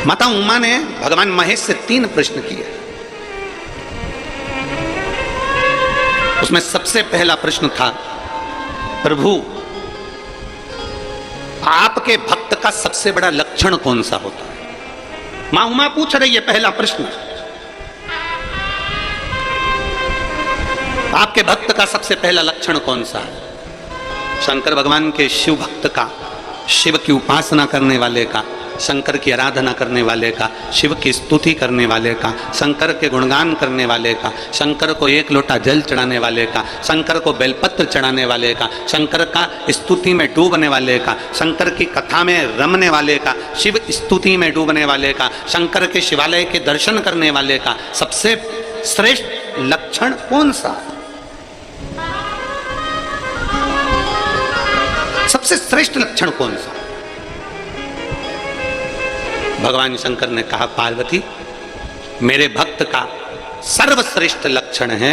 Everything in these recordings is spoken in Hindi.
माता उमा ने भगवान महेश से 3 प्रश्न किए। उसमें सबसे पहला प्रश्न था, प्रभु आपके भक्त का सबसे बड़ा लक्षण कौन सा होता है? मां उमा पूछ रही है पहला प्रश्न, आपके भक्त का सबसे पहला लक्षण कौन सा है? शंकर भगवान के शिव भक्त का, शिव की उपासना करने वाले का, शंकर की आराधना करने वाले का, शिव की स्तुति करने वाले का, शंकर के गुणगान करने वाले का, शंकर को 1 लोटा जल चढ़ाने वाले का, शंकर को बेलपत्र चढ़ाने वाले का, शंकर का स्तुति में डूबने वाले का, शंकर की कथा में रमने वाले का, शिव स्तुति में डूबने वाले का, शंकर के शिवालय के दर्शन करने वाले का सबसे श्रेष्ठ लक्षण कौन सा? सबसे श्रेष्ठ लक्षण कौन सा? भगवान शंकर ने कहा, पार्वती मेरे भक्त का सर्वश्रेष्ठ लक्षण है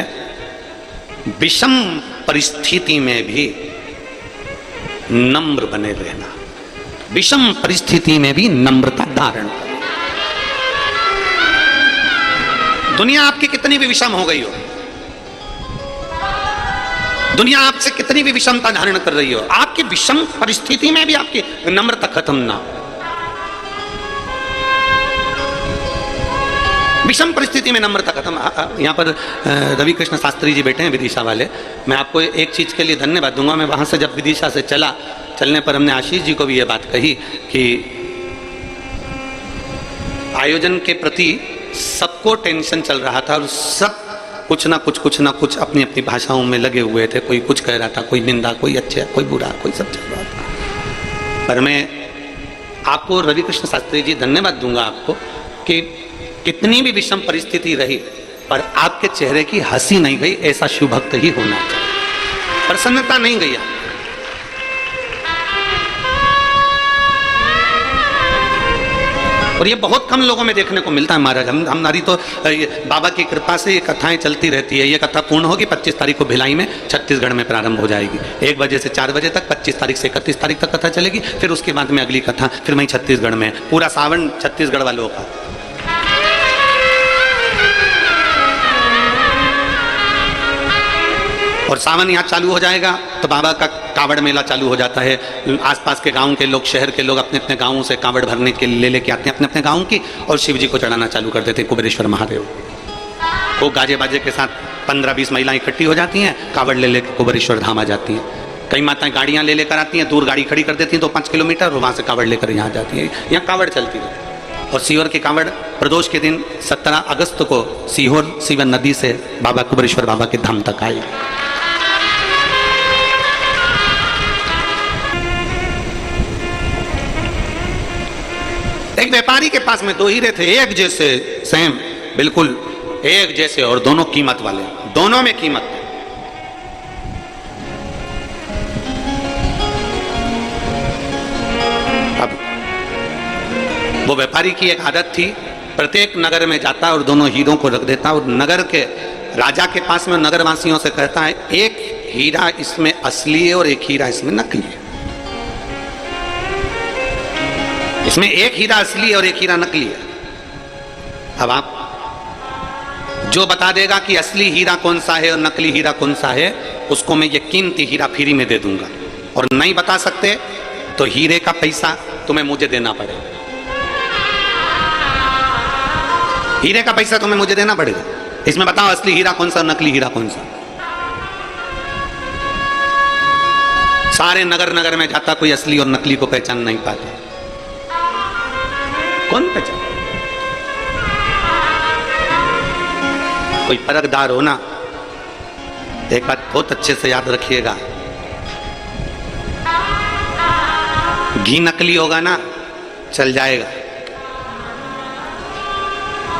विषम परिस्थिति में भी नम्र बने रहना, विषम परिस्थिति में भी नम्रता धारण करना। दुनिया आपकी कितनी भी विषम हो गई हो, दुनिया आपसे कितनी भी विषमता धारण कर रही हो, आपकी विषम परिस्थिति में भी आपकी नम्रता खत्म ना हो। विषम परिस्थिति में नम्रता खत्म। यहाँ पर रवि कृष्ण शास्त्री जी बैठे हैं विदिशा वाले, मैं आपको एक चीज के लिए धन्यवाद दूंगा। मैं वहां से जब विदिशा से चलने पर हमने आशीष जी को भी ये बात कही कि आयोजन के प्रति सबको टेंशन चल रहा था और सब कुछ ना कुछ अपनी अपनी भाषाओं में लगे हुए थे। कोई कुछ कह रहा था, कोई निंदा, कोई अच्छा, कोई बुरा, कोई सब चल रहा था। पर मैं आपको रवि कृष्ण शास्त्री जी धन्यवाद दूंगा आपको कि कितनी भी विषम परिस्थिति रही पर आपके चेहरे की हंसी नहीं गई। ऐसा शिव भक्त ही होना चाहिए, प्रसन्नता नहीं गई। और ये बहुत कम लोगों में देखने को मिलता है महाराज। हम हमारी तो बाबा की कृपा से ये कथाएं चलती रहती है। ये कथा पूर्ण होगी 25 तारीख को भिलाई में छत्तीसगढ़ में प्रारंभ हो जाएगी 1 बजे से 4 बजे तक। 25 तारीख से 31 तारीख तक कथा चलेगी, फिर उसके बाद में अगली कथा फिर वहीं छत्तीसगढ़ में। पूरा सावन छत्तीसगढ़ वालों का। और सावन यहाँ चालू हो जाएगा तो बाबा का कांवड़ मेला चालू हो जाता है। आसपास के गांव के लोग, शहर के लोग अपने अपने गांवों से कांवड़ भरने के लिए लेके आते हैं अपने अपने गांव की, और शिव जी को चढ़ाना चालू कर देते हैं कुबेरेश्वर महादेव को। गाजे बाजे के साथ 15-20 महिलाएं इकट्ठी हो जाती हैं, कांवड़ ले लेकर कुबेरेश्वर धाम आ जाती हैं। कई माताएं गाड़ियां ले लेकर आती हैं, दूर गाड़ी खड़ी कर देती हैं 2-5 किलोमीटर, और वहाँ से कांवड़ लेकर यहाँ जाती है। यहाँ कांवड़ चलती है। और सीहोर के कांवड़ प्रदोष के दिन 17 अगस्त को सीहोर सीवन नदी से बाबा कुबेरेश्वर बाबा के धाम तक आई। एक व्यापारी के पास में 2 हीरे थे, एक जैसे, सेम, बिल्कुल एक जैसे, और दोनों कीमत वाले, दोनों में कीमत। अब वो व्यापारी की एक आदत थी, प्रत्येक नगर में जाता और दोनों हीरों को रख देता और नगर के राजा के पास में नगरवासियों से कहता है, एक हीरा इसमें असली है और एक हीरा इसमें नकली है। इसमें एक हीरा असली है और एक हीरा नकली है। अब आप जो बता देगा कि असली हीरा कौन सा है और नकली हीरा कौन सा है, उसको मैं ये कीमती हीरा फ्री में दे दूंगा। और नहीं बता सकते तो हीरे का पैसा तुम्हें मुझे देना पड़ेगा। हीरे का पैसा तुम्हें मुझे देना पड़ेगा। इसमें बताओ असली हीरा कौन सा, नकली हीरा कौन सा। सारे नगर नगर में जाता, कोई असली और नकली को पहचान नहीं पाता। कौन पहचान? कोई परखदार हो ना। एक बात बहुत अच्छे से याद रखिएगा, घी नकली होगा ना चल जाएगा।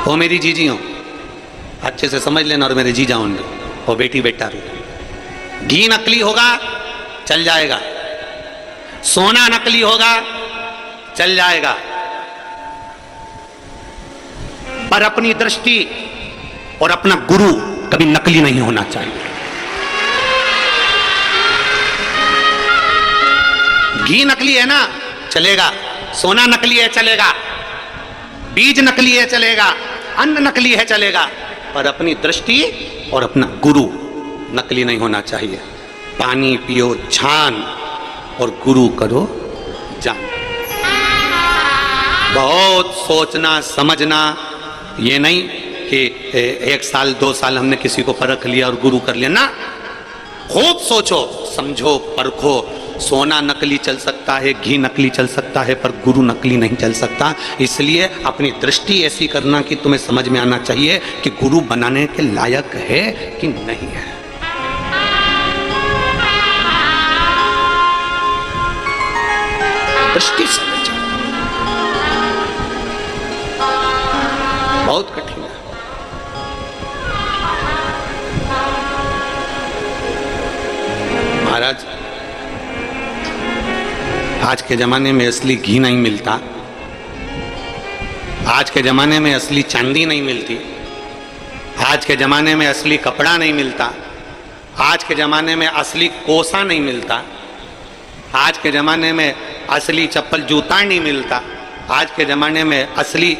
वो मेरी जीजी हो, अच्छे से समझ लेना, और मेरे जीजा होंगे, वो बेटी बेटा भी। घी नकली होगा चल जाएगा, सोना नकली होगा चल जाएगा, पर अपनी दृष्टि और अपना गुरु कभी नकली नहीं होना चाहिए। घी नकली है ना चलेगा, सोना नकली है चलेगा, बीज नकली है चलेगा, अन्न नकली है चलेगा, पर अपनी दृष्टि और अपना गुरु नकली नहीं होना चाहिए। पानी पियो छान और गुरु करो जान। बहुत सोचना समझना, ये नहीं कि 1 साल 2 साल हमने किसी को परख लिया और गुरु कर लिया ना। खूब सोचो समझो परखो। सोना नकली चल सकता है, घी नकली चल सकता है, पर गुरु नकली नहीं चल सकता। इसलिए अपनी दृष्टि ऐसी करना कि तुम्हें समझ में आना चाहिए कि गुरु बनाने के लायक है कि नहीं है। दृष्टि समझो, बहुत कठिन है। महाराज, आज के जमाने में असली घी नहीं मिलता, आज के जमाने में असली चांदी नहीं मिलती, आज के जमाने में असली कपड़ा नहीं मिलता, आज के जमाने में असली कोसा नहीं मिलता, आज के जमाने में असली चप्पल जूता नहीं मिलता, आज के जमाने में असली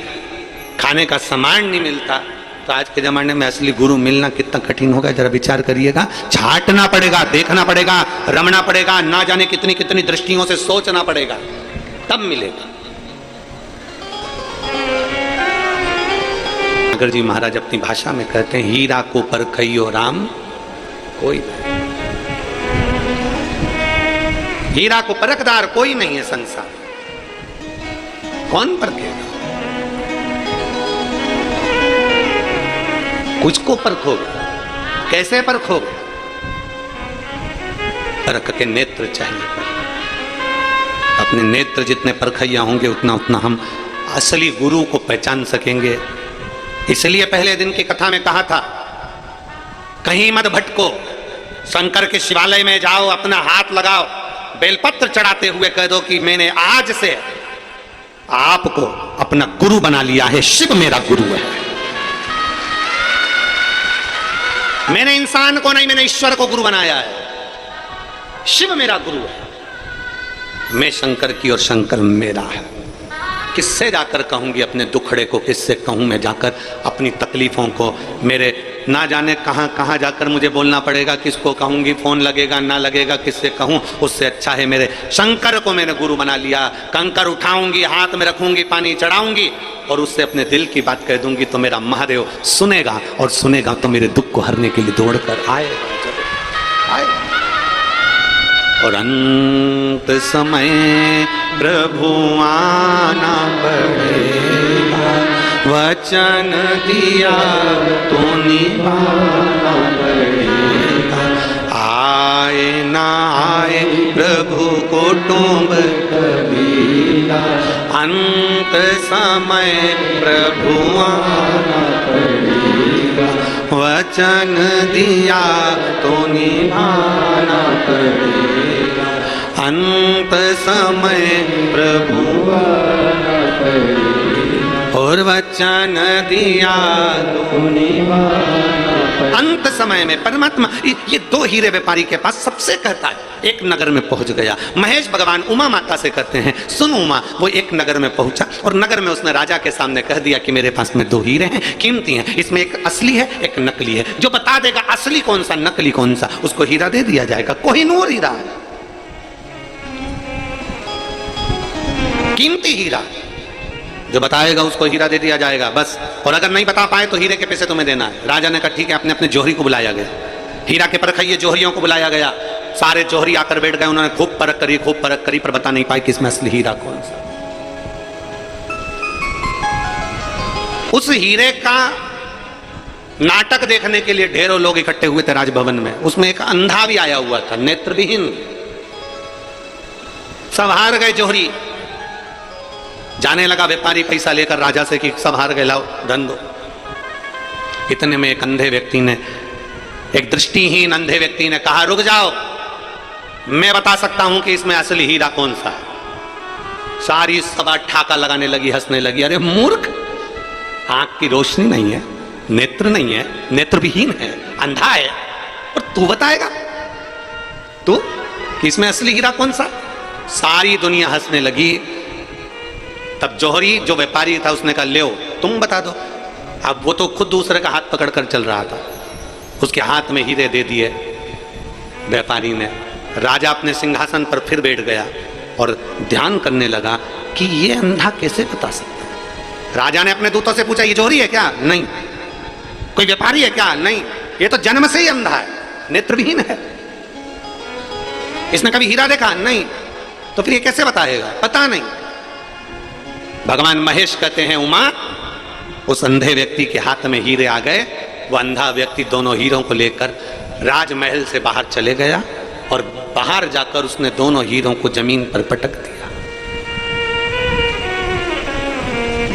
खाने का सामान नहीं मिलता। तो आज के जमाने में असली गुरु मिलना कितना कठिन होगा, जरा विचार करिएगा। छांटना पड़ेगा, देखना पड़ेगा, रमना पड़ेगा, ना जाने कितनी कितनी दृष्टियों से सोचना पड़ेगा, तब मिलेगा। नागर जी महाराज अपनी भाषा में कहते हैं, हीरा को परखइयो राम कोई नहीं। हीरा को परखदार कोई नहीं है संसार। कौन परखेगा? कुछ को परखोगे, कैसे परखोगे? परख के नेत्र चाहिए। अपने नेत्र जितने परखैया होंगे उतना उतना हम असली गुरु को पहचान सकेंगे। इसलिए पहले दिन की कथा में कहा था, कहीं मत भटको, शंकर के शिवालय में जाओ, अपना हाथ लगाओ, बेलपत्र चढ़ाते हुए कह दो कि मैंने आज से आपको अपना गुरु बना लिया है, शिव मेरा गुरु है। मैंने इंसान को नहीं, मैंने ईश्वर को गुरु बनाया है। शिव मेरा गुरु है, मैं शंकर की और शंकर मेरा है। किससे जाकर कहूंगी अपने दुखड़े को, किससे कहूं मैं जाकर अपनी तकलीफों को? मेरे ना जाने कहां कहां जाकर मुझे बोलना पड़ेगा, किसको कहूंगी, फोन लगेगा ना लगेगा, किससे कहूं? उससे अच्छा है मेरे शंकर को मैंने गुरु बना लिया। कंकर उठाऊंगी, हाथ में रखूंगी, पानी चढ़ाऊंगी और उससे अपने दिल की बात कह दूंगी तो मेरा महादेव सुनेगा, और सुनेगा तो मेरे दुख को हरने के लिए दौड़ कर आएगा। और अंत समय प्रभु आना पड़ेगा, वचन दिया तो निभाना पड़ेगा। आए ना आए प्रभु कुटुंब कबीरा, अंत समय प्रभु आना पड़ेगा, वचन दिया तो निभाना पड़ेगा। अंत समय प्रभु आना पड़ेगा, और वचन दिया तो निभाना पड़ेगा। अंत समय में परमात्मा ये 2 हीरे व्यापारी के पास सबसे कहता है। एक नगर में पहुंच गया, महेश भगवान उमा माता से कहते हैं, सुन उमा, वो एक नगर में पहुंचा और नगर में उसने राजा के सामने कह दिया कि मेरे पास में 2 हीरे हैं, कीमती हैं, इसमें एक असली है एक नकली है। जो बता देगा असली कौन सा नकली कौन सा, उसको हीरा दे दिया जाएगा। कोहिनूर हीरा है, कीमती हीरा, जो बताएगा उसको हीरा दे दिया जाएगा बस। और अगर नहीं बता पाए तो हीरे के पैसे तुम्हें देना है। राजा ने कहा ठीक है, अपने अपने जोहरी को बुलाया गया, हीरा के परखइये जोहरियों को बुलाया गया। सारे जोहरी आकर बैठ गए, उन्होंने खूब परख करी पर बता नहीं पाए कि इसमें असली हीरा कौन सा। उस हीरे का नाटक देखने के लिए ढेरों लोग इकट्ठे हुए थे राजभवन में। उसमें एक अंधा भी आया हुआ था, नेत्रविहीन। सब हार गए जोहरी। जाने लगा व्यापारी पैसा लेकर राजा से कि सब हार गए, लाओ धन दो। इतने में एक अंधे व्यक्ति ने, एक दृष्टिहीन अंधे व्यक्ति ने कहा, रुक जाओ, मैं बता सकता हूं कि इसमें असली हीरा कौन सा है। सारी सभा ठाका लगाने लगी, हंसने लगी। अरे मूर्ख, आंख की रोशनी नहीं है, नेत्र नहीं है, नेत्रविहीन है, अंधा है, और तू बताएगा तू कि इसमें असली हीरा कौन सा? सारी दुनिया हंसने लगी। तब जौहरी जो व्यापारी था उसने कहा ले तुम बता दो। अब वो तो खुद दूसरे का हाथ पकड़कर चल रहा था, उसके हाथ में हीरे दे दिए व्यापारी ने। राजा अपने सिंहासन पर फिर बैठ गया और ध्यान करने लगा कि ये अंधा कैसे बता सकता है। राजा ने अपने दूतों से पूछा ये जौहरी है क्या? नहीं। कोई व्यापारी है क्या? नहीं। ये तो जन्म से ही अंधा है, नेत्रविहीन है, इसने कभी हीरा देखा? नहीं। तो फिर ये कैसे बताएगा? पता नहीं। भगवान महेश कहते हैं उमा, उस अंधे व्यक्ति के हाथ में हीरे आ गए। वो अंधा व्यक्ति दोनों हीरों को लेकर राजमहल से बाहर चले गया और बाहर जाकर उसने दोनों हीरों को जमीन पर पटक दिया।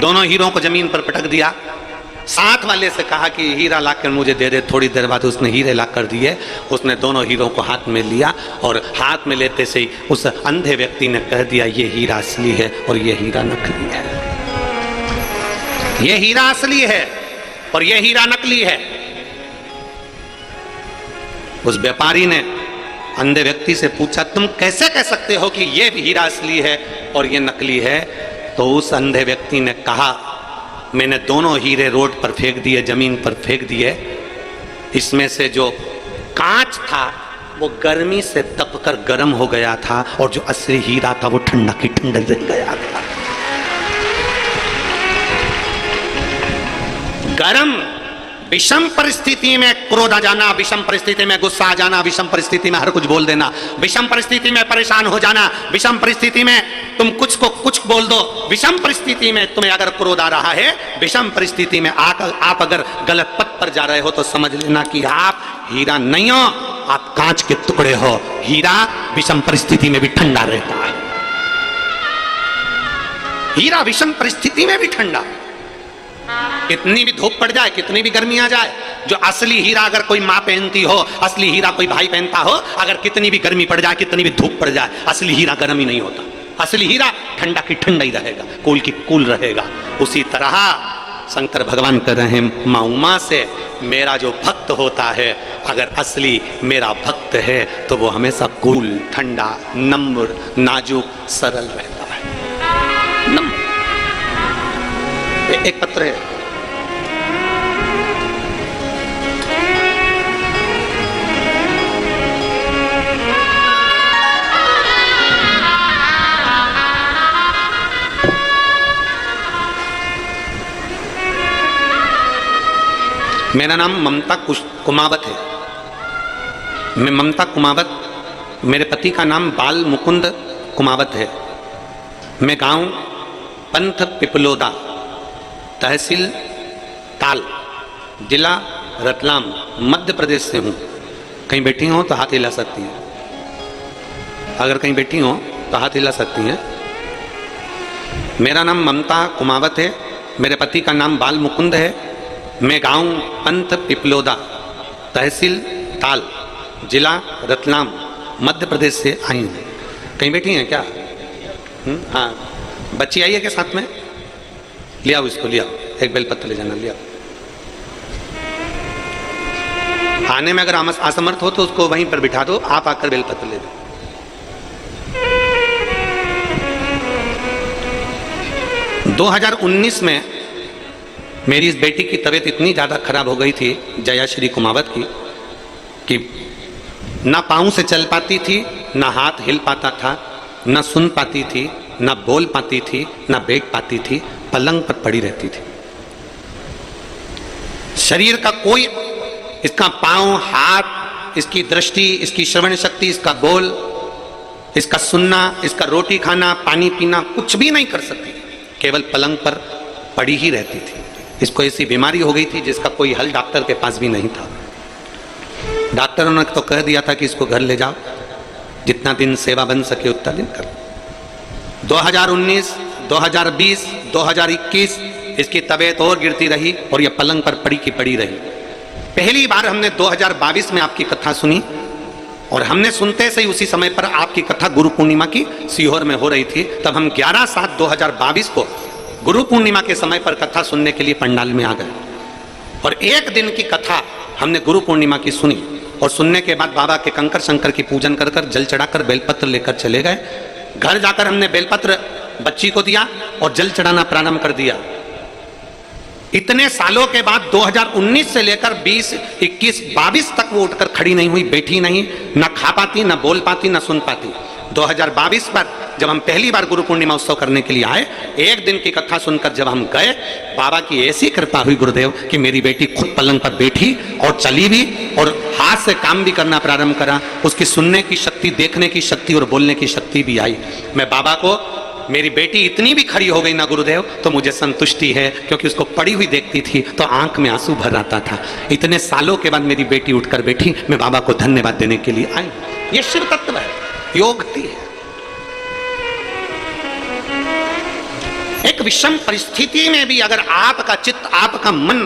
दोनों हीरों को जमीन पर पटक दिया। साथ वाले से कहा कि हीरा लाकर मुझे दे दे। थोड़ी देर बाद उसने हीरे लाकर दिए। उसने दोनों हीरों को हाथ में लिया और हाथ में लेते से ही उस अंधे व्यक्ति ने कह दिया ये हीरा असली है और ये हीरा नकली है। ये हीरा असली है और ये हीरा नकली है। उस व्यापारी ने अंधे व्यक्ति से पूछा तुम कैसे कह सकते हो कि ये हीरा असली है और ये नकली है? तो उस अंधे व्यक्ति ने कहा मैंने दोनों हीरे रोड पर फेंक दिए, जमीन पर फेंक दिए। इसमें से जो कांच था वो गर्मी से तपकर गर्म हो गया था और जो असली हीरा था वो ठंडा की ठंडा रह गया था। गर्म विषम परिस्थिति में क्रोध आ जाना, विषम परिस्थिति में गुस्सा आ जाना, विषम परिस्थिति में हर कुछ बोल देना, विषम परिस्थिति में परेशान हो जाना, विषम परिस्थिति में तुम कुछ को कुछ बोल दो, विषम परिस्थिति में तुम्हें अगर क्रोध आ रहा है, विषम परिस्थिति में आप अगर गलत पथ पर जा रहे हो तो समझ लेना कि आप हीरा नहीं हो, आप कांच के टुकड़े हो। हीरा विषम परिस्थिति में भी ठंडा रहता है। हीरा विषम परिस्थिति में भी ठंडा, कितनी भी धूप पड़ जाए, कितनी भी गर्मी आ जाए। जो असली हीरा अगर कोई माँ पहनती हो, असली हीरा कोई भाई पहनता हो, अगर कितनी भी गर्मी पड़ जाए, कितनी भी धूप पड़ जाए, असली हीरा गर्म ही नहीं होता। असली हीरा ठंडा की ठंडा ही रहेगा, कूल की कूल रहेगा। उसी तरह शंकर भगवान कह रहे हैं माँ उमा से मेरा जो भक्त होता है, अगर असली मेरा भक्त है तो वो हमेशा कूल, ठंडा, नम्र, नाजुक, सरल रहता है। एक पत्र है, मेरा नाम ममता कुमावत है। मैं ममता कुमावत, मेरे पति का नाम बाल मुकुंद कुमावत है। मैं गांव पंथ पिपलोदा, तहसील ताल, जिला रतलाम, मध्य प्रदेश से हूँ। कहीं बैठी हो तो हाथ हिला सकती हैं। अगर कहीं बैठी हो तो हाथ हिला सकती हैं। मेरा नाम ममता कुमावत है। मेरे पति का नाम बाल मुकुंद है। मैं गांव पंथ पिपलोदा, तहसील ताल, जिला रतलाम, मध्य प्रदेश से आई हूँ। कहीं बैठी हैं क्या? हाँ, बच्ची आई है क्या साथ में? ले आओ इसको, ले आओ, एक बेलपत्र ले जाना, ले आओ। आने में अगर असमर्थ हो तो उसको वहीं पर बिठा दो, आप आकर बेलपत्र ले दो। दो 2019 में मेरी इस बेटी की तबीयत इतनी ज़्यादा खराब हो गई थी, जयाश्री कुमावत की, कि ना पाँव से चल पाती थी, ना हाथ हिल पाता था, ना सुन पाती थी, ना बोल पाती थी, ना बैठ पाती थी, पलंग पर पड़ी रहती थी। शरीर का कोई, इसका पाँव, हाथ, इसकी दृष्टि, इसकी श्रवण शक्ति, इसका बोल, इसका सुनना, इसका रोटी खाना, पानी पीना, कुछ भी नहीं कर सकती, केवल पलंग पर पड़ी ही रहती थी। इसको ऐसी बीमारी हो गई थी जिसका कोई हल डॉक्टर के पास भी नहीं था। डॉक्टरों ने तो कह दिया था कि इसको घर ले जाओ, जितना दिन सेवा बन सके उतना दिन कर। 2019, 2020, 2021 इसकी तबीयत और गिरती रही और यह पलंग पर पड़ी की पड़ी रही। पहली बार हमने 2022 में आपकी कथा सुनी और हमने सुनते से ही उसी समय पर आपकी कथा गुरु पूर्णिमा की सीहोर में हो रही थी। तब हम 11/7/2022 को गुरु पूर्णिमा के समय पर कथा सुनने के लिए पंडाल में आ गए और एक दिन की कथा हमने गुरु पूर्णिमा की सुनी और सुनने के बाद बाबा के कंकर शंकर की पूजन कर कर, जल चढ़ाकर, बेलपत्र लेकर चले गए। घर जाकर हमने बेलपत्र बच्ची को दिया और जल चढ़ाना प्रारंभ कर दिया। इतने सालों के बाद 2019 से लेकर 20, 21, 22 तक वो उठकर खड़ी नहीं हुई, बैठी नहीं, ना खा पाती, ना बोल पाती, ना सुन पाती। 2022 पर जब हम पहली बार गुरु पूर्णिमा उत्सव करने के लिए आए, एक दिन की कथा सुनकर जब हम गए, बाबा की ऐसी कृपा हुई गुरुदेव कि मेरी बेटी खुद पलंग पर बैठी और चली भी और हाथ से काम भी करना प्रारंभ करा। उसकी सुनने की शक्ति, देखने की शक्ति और बोलने की शक्ति भी आई। मैं बाबा को, मेरी बेटी इतनी भी खड़ी हो गई ना गुरुदेव तो मुझे संतुष्टि है, क्योंकि उसको पड़ी हुई देखती थी तो आंख में आंसू भर आता था। इतने सालों के बाद मेरी बेटी उठकर बैठी, मैं बाबा को धन्यवाद देने के लिए आई। ये शिव तत्व है, योग है। एक विषम परिस्थिति में भी अगर आपका चित्त, आपका मन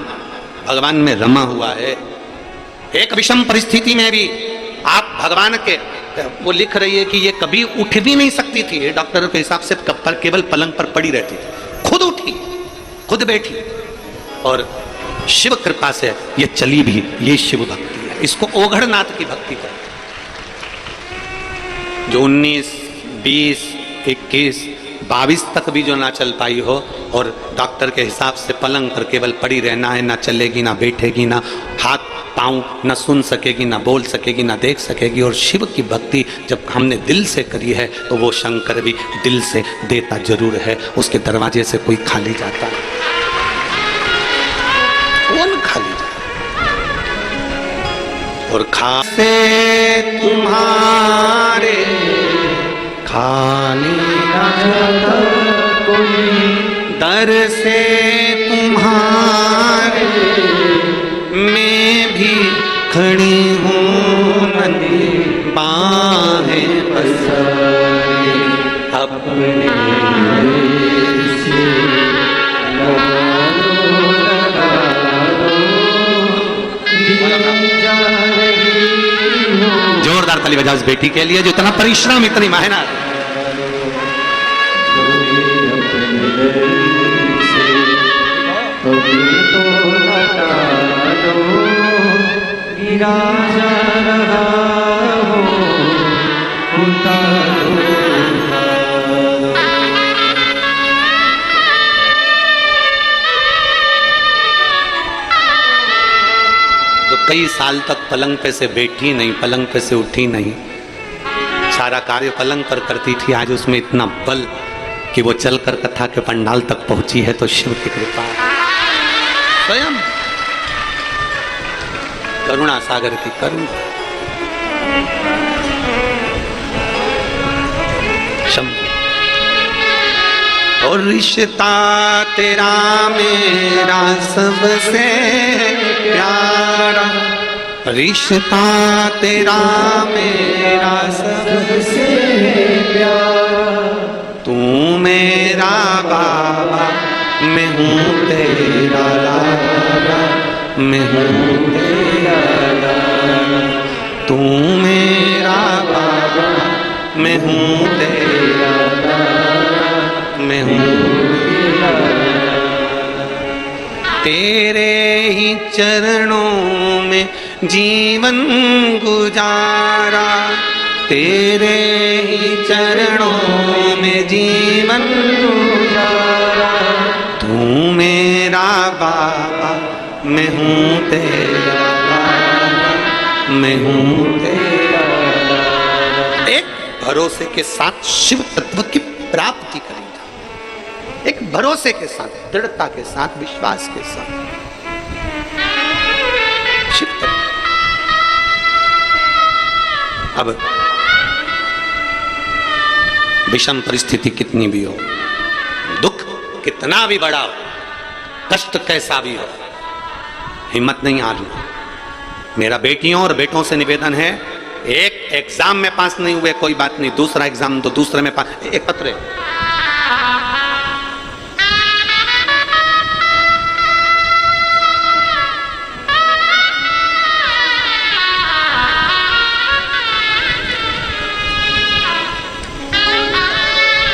भगवान में रमा हुआ है, एक विषम परिस्थिति में भी आप भगवान के, वो लिख रही है कि ये कभी उठ भी नहीं सकती थी, डॉक्टर के हिसाब से केवल पलंग पर पड़ी रहती थी, खुद उठी, खुद बैठी और शिव कृपा से ये चली भी। ये शिव भक्ति है, इसको ओघड़नाथ की भक्ति कहते हैं। जो 19, 20, 21, 22 तक भी जो ना चल पाई हो और डॉक्टर के हिसाब से पलंग पर केवल पड़ी रहना है, ना चलेगी, ना बैठेगी, ना हाथ पाँव न सुन सकेगी, ना बोल सकेगी, ना देख सकेगी, और शिव की भक्ति जब हमने दिल से करी है तो वो शंकर भी दिल से देता जरूर है। उसके दरवाजे से कोई खाली जाता है, कौन खाली जाता? और खासे तुम्हारे खाली ना जाता कोई, दर से तुम्हारे मैं भी खड़ी हूँ, नदी बाहें पसारे अपने से जोरदार ताली बजाओ उस बेटी के लिए जो इतना परिश्रम, इतनी मेहनत। जो कई साल तक पलंग पे से बैठी नहीं, पलंग पे से उठी नहीं, सारा कार्य पलंग पर करती थी, आज उसमें इतना बल कि वो चलकर कथा के पंडाल तक पहुंची है तो शिव की कृपा स्वयं, करुणा सागर की करुणा। और रिश्ता तेरा मेरा सबसे प्यारा, रिश्ता तेरा मेरा सबसे प्यारा, तू मेरा बाबा मैं हूँ तेरा लाला, मैं हूँ तेरा लाला, तू मेरा बाबा मैं हूँ तेरा लाला, मैं हूँ तेरा लाला। तेरे ही चरणों में जीवन गुजारा, तेरे ही चरणों में जीवन गुजारा, तू मेरा बाबा मैं हूँ तेरा लाला, मैं हूँ तेरा लाला। एक भरोसे के साथ शिव तत्व की प्राप्ति करेगा, एक भरोसे के साथ, दृढ़ता के साथ, विश्वास के साथ शिव तत्व। अब विषम परिस्थिति कितनी भी हो, दुख कितना भी बड़ा हो, कष्ट कैसा भी हो, हिम्मत नहीं हारना। मेरा बेटियों और बेटों से निवेदन है, एक एग्जाम में पास नहीं हुए कोई बात नहीं, दूसरा एग्जाम तो दूसरे में पास। एक पत्र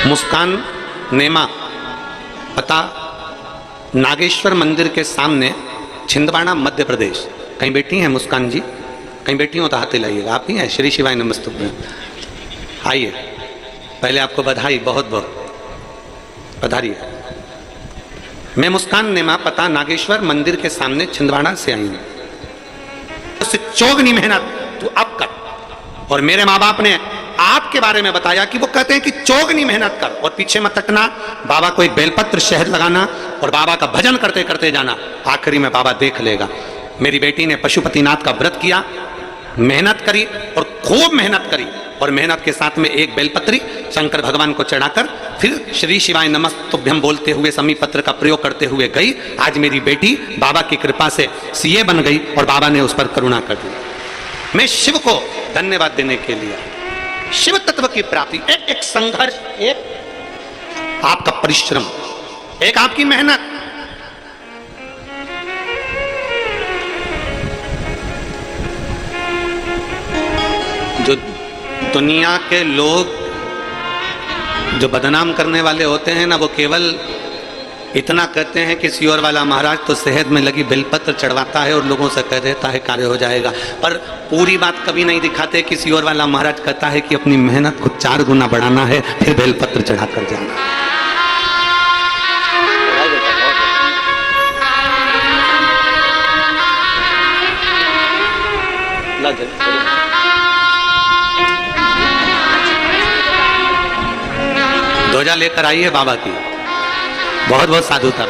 मुस्कान नेमा, पता नागेश्वर मंदिर के सामने, छिंदवाड़ा, मध्य प्रदेश। कहीं बैठी हैं मुस्कान जी? कहीं बैठी हो तो हाथ हिलाइएगा। आप ही हैं? श्री शिवाय नमस्तुभ्यं। आइए, पहले आपको बधाई बहुत बहुत। पधारिए। मैं मुस्कान नेमा, पता नागेश्वर मंदिर के सामने छिंदवाड़ा से आई हूं। उससे चौगनी मेहनत तू अब कर। और मेरे माँ बाप ने आपके बारे में बताया कि वो कहते हैं कि चौगनी मेहनत कर और पीछे मत हटना। बाबा को एक बेलपत्र शहद लगाना और बाबा का भजन करते करते जाना, आखिरी में बाबा देख लेगा। मेरी बेटी ने पशुपतिनाथ का व्रत किया, मेहनत करी और खूब मेहनत करी, और मेहनत के साथ में एक बेलपत्री शंकर भगवान को चढ़ाकर फिर श्री शिवाय नमस्तुभ्यम बोलते हुए समी पत्र का प्रयोग करते हुए गई। आज मेरी बेटी बाबा की कृपा से सीए बन गई और बाबा ने उस पर करुणा कर दी। मैं शिव को धन्यवाद देने के लिए, शिव तत्व की प्राप्ति, एक संघर्ष, एक आपका परिश्रम, एक आपकी मेहनत। जो दुनिया के लोग जो बदनाम करने वाले होते हैं ना, वो केवल इतना कहते हैं कि सियोर वाला महाराज तो शहद में लगी बेलपत्र चढ़वाता है और लोगों से कह देता है कार्य हो जाएगा, पर पूरी बात कभी नहीं दिखाते कि सियोर वाला महाराज कहता है कि अपनी मेहनत को 4 गुना बढ़ाना है, फिर बेलपत्र चढ़ा कर जाना। ध्वजा लेकर आइए बाबा की। बहुत बहुत साधुता।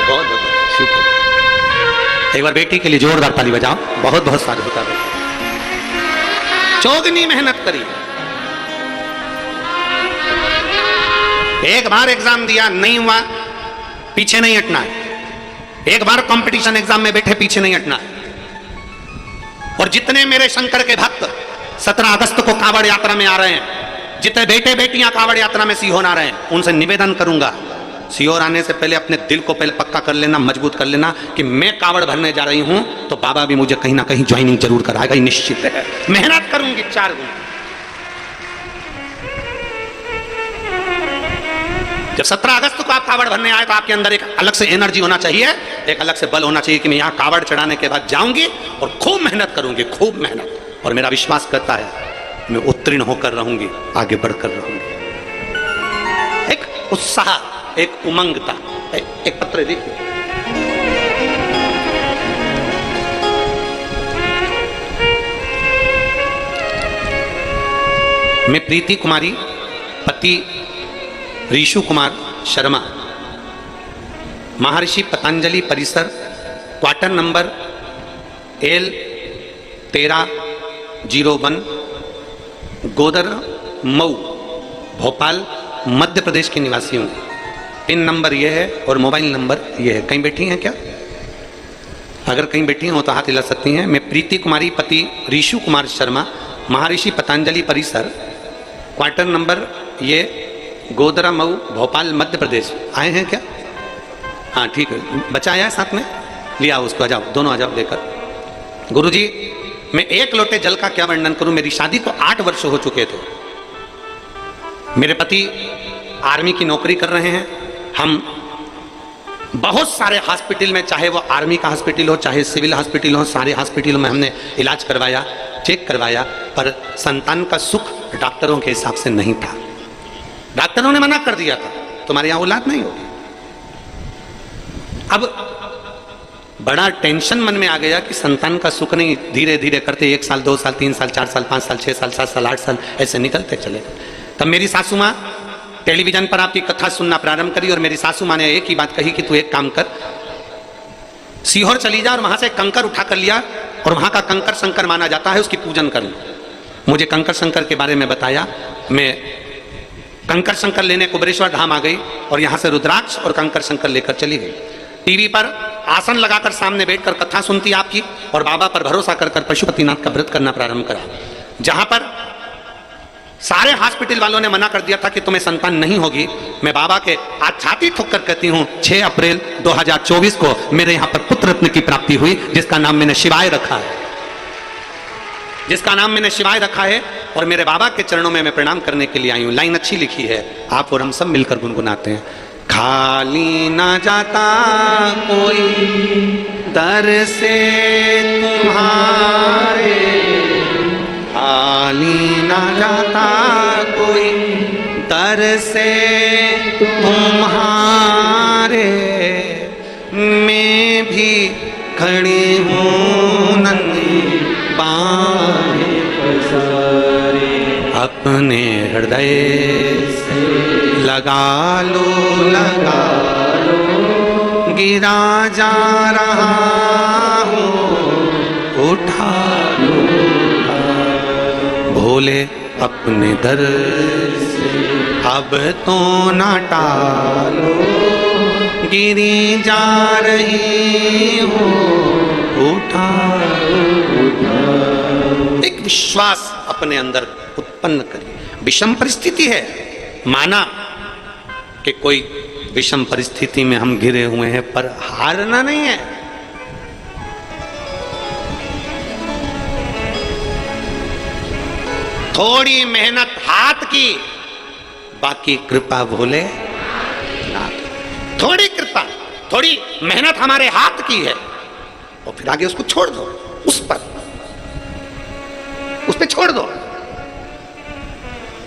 बहुत बहुत एक बार बेटी के लिए जोरदार ताली बजाओ। बहुत बहुत साधुता। चौगनी मेहनत करी। एक बार एग्जाम दिया, नहीं हुआ, पीछे नहीं हटना है। एक बार कंपटीशन एग्जाम में बैठे, पीछे नहीं हटना है। और जितने मेरे शंकर के भक्त 17 अगस्त को कांवड़ यात्रा में आ रहे हैं, जितने बेटे बेटियां कांवड़ यात्रा में सीहोर आ रहे हैं, उनसे निवेदन करूंगा, सीहोर आने से पहले अपने दिल को पहले पक्का कर लेना, मजबूत कर लेना कि मैं कांवड़ भरने जा रही हूं तो बाबा भी मुझे कहीं ना कहीं ज्वाइनिंग जरूर कराएगा, ये निश्चित है। मेहनत करूंगी 4 गुना। जब 17 अगस्त को आप कावड़ भरने आए तो आपके अंदर एक अलग से एनर्जी होना चाहिए, एक अलग से बल होना चाहिए कि मैं यहाँ कावड़ चढ़ाने के बाद जाऊंगी और खूब मेहनत करूंगी, खूब मेहनत। और मेरा विश्वास करता है मैं उत्तीर्ण होकर रहूंगी, आगे बढ़कर रहूंगी। एक उत्साह, एक उमंगता। एक पत्र देखिए, मैं प्रीति कुमारी, पति ऋषु कुमार शर्मा, महर्षि पतंजलि परिसर, क्वार्टर नंबर L1301, गोदर मऊ, भोपाल, मध्य प्रदेश के निवासी हूँ। पिन नंबर यह है और मोबाइल नंबर यह है। कहीं बैठी हैं क्या? अगर कहीं बैठी हो तो हाथ हिला सकती हैं। मैं प्रीति कुमारी, पति ऋषु कुमार शर्मा, महर्षि पतंजलि परिसर, क्वार्टर नंबर ये गोदरा मऊ, भोपाल, मध्य प्रदेश। आए हैं क्या? हाँ ठीक है। बच्चा आया है साथ में? लिया उसको, आ जाओ, दोनों आ जाओ लेकर। गुरुजी, मैं 1 लोटे जल का क्या वर्णन करूं। मेरी शादी को 8 वर्ष हो चुके थे। मेरे पति आर्मी की नौकरी कर रहे हैं। हम बहुत सारे हॉस्पिटल में, चाहे वो आर्मी का हॉस्पिटल हो, चाहे सिविल हॉस्पिटल हो, सारे हॉस्पिटलों में हमने इलाज करवाया, चेक करवाया, पर संतान का सुख डॉक्टरों के हिसाब से नहीं था। डॉक्टरों ने मना कर दिया था, तुम्हारे यहां औलाद नहीं होगी। अब बड़ा टेंशन मन में आ गया कि संतान का सुख नहीं, धीरे धीरे करते 1 साल, 2 साल, 3 साल, 4 साल, 5 साल, 6 साल, 7 साल, 8 साल ऐसे निकलते चले। तब मेरी सासू माँ टेलीविजन पर आपकी कथा सुनना प्रारंभ करी और मेरी सासू माँ ने एक ही बात कही कि तू एक काम कर, सीहोर चली जा और वहां से कंकर उठा कर लिया, और वहां का कंकर शंकर माना जाता है, उसकी पूजन कर। मुझे कंकर शंकर के बारे में बताया। मैं कंकर शंकर लेने कुबेरेश्वर धाम आ गई और यहाँ से रुद्राक्ष और कंकर शंकर लेकर चली गई। टीवी पर आसन लगाकर सामने बैठकर कथा सुनती आपकी, और बाबा पर भरोसा कर पशुपतिनाथ का व्रत करना प्रारंभ करा। जहां पर सारे हॉस्पिटल वालों ने मना कर दिया था कि तुम्हें संतान नहीं होगी, मैं बाबा के आज छाती ठोक कर कहती हूँ 6 अप्रैल 2024 को मेरे यहाँ पर पुत्र रत्न की प्राप्ति हुई, जिसका नाम मैंने शिवाय रखा है, जिसका नाम मैंने शिवाय रखा है। और मेरे बाबा के चरणों में मैं प्रणाम करने के लिए आई हूँ। लाइन अच्छी लिखी है, आप और हम सब मिलकर गुनगुनाते हैं। खाली न जाता कोई दर से तुम्हारे, खाली न जाता कोई दर से तुम्हारे। मैं भी खड़ी हूँ नंगी बाहें पसारे, अपने हृदय से लगा लो, गिरा जा रहा हूँ, उठा लो, भोले अपने दर से अब तो न टालो, गिरी जा रही हूँ, उठा। एक विश्वास अपने अंदर उत्पन्न करिए। विषम परिस्थिति है, माना कि कोई विषम परिस्थिति में हम घिरे हुए हैं, पर हारना नहीं है। थोड़ी मेहनत हाथ की, बाकी कृपा भोले नाथ। थोड़ी कृपा, थोड़ी मेहनत हमारे हाथ की है, और फिर आगे उसको छोड़ दो, उस पे छोड़ दो।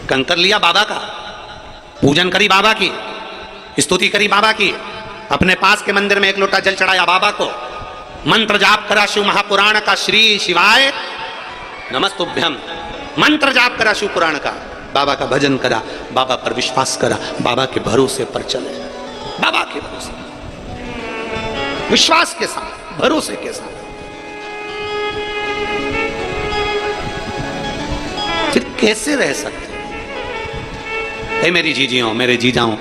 कंकर लिया बाबा का, पूजन करी बाबा की, स्तुति करी बाबा की, अपने पास के मंदिर में एक लोटा जल चढ़ाया बाबा को, मंत्र जाप करा शिव महापुराण का, श्री शिवाय नमस्तुभ्यम, मंत्र जाप करा शिव पुराण का, बाबा का भजन करा, बाबा पर विश्वास करा, बाबा के भरोसे पर चले, बाबा के भरोसे, विश्वास के साथ, भरोसे के साथ। फिर कैसे रह सकते? हे मेरी जीजियों, मेरे जीजाओं,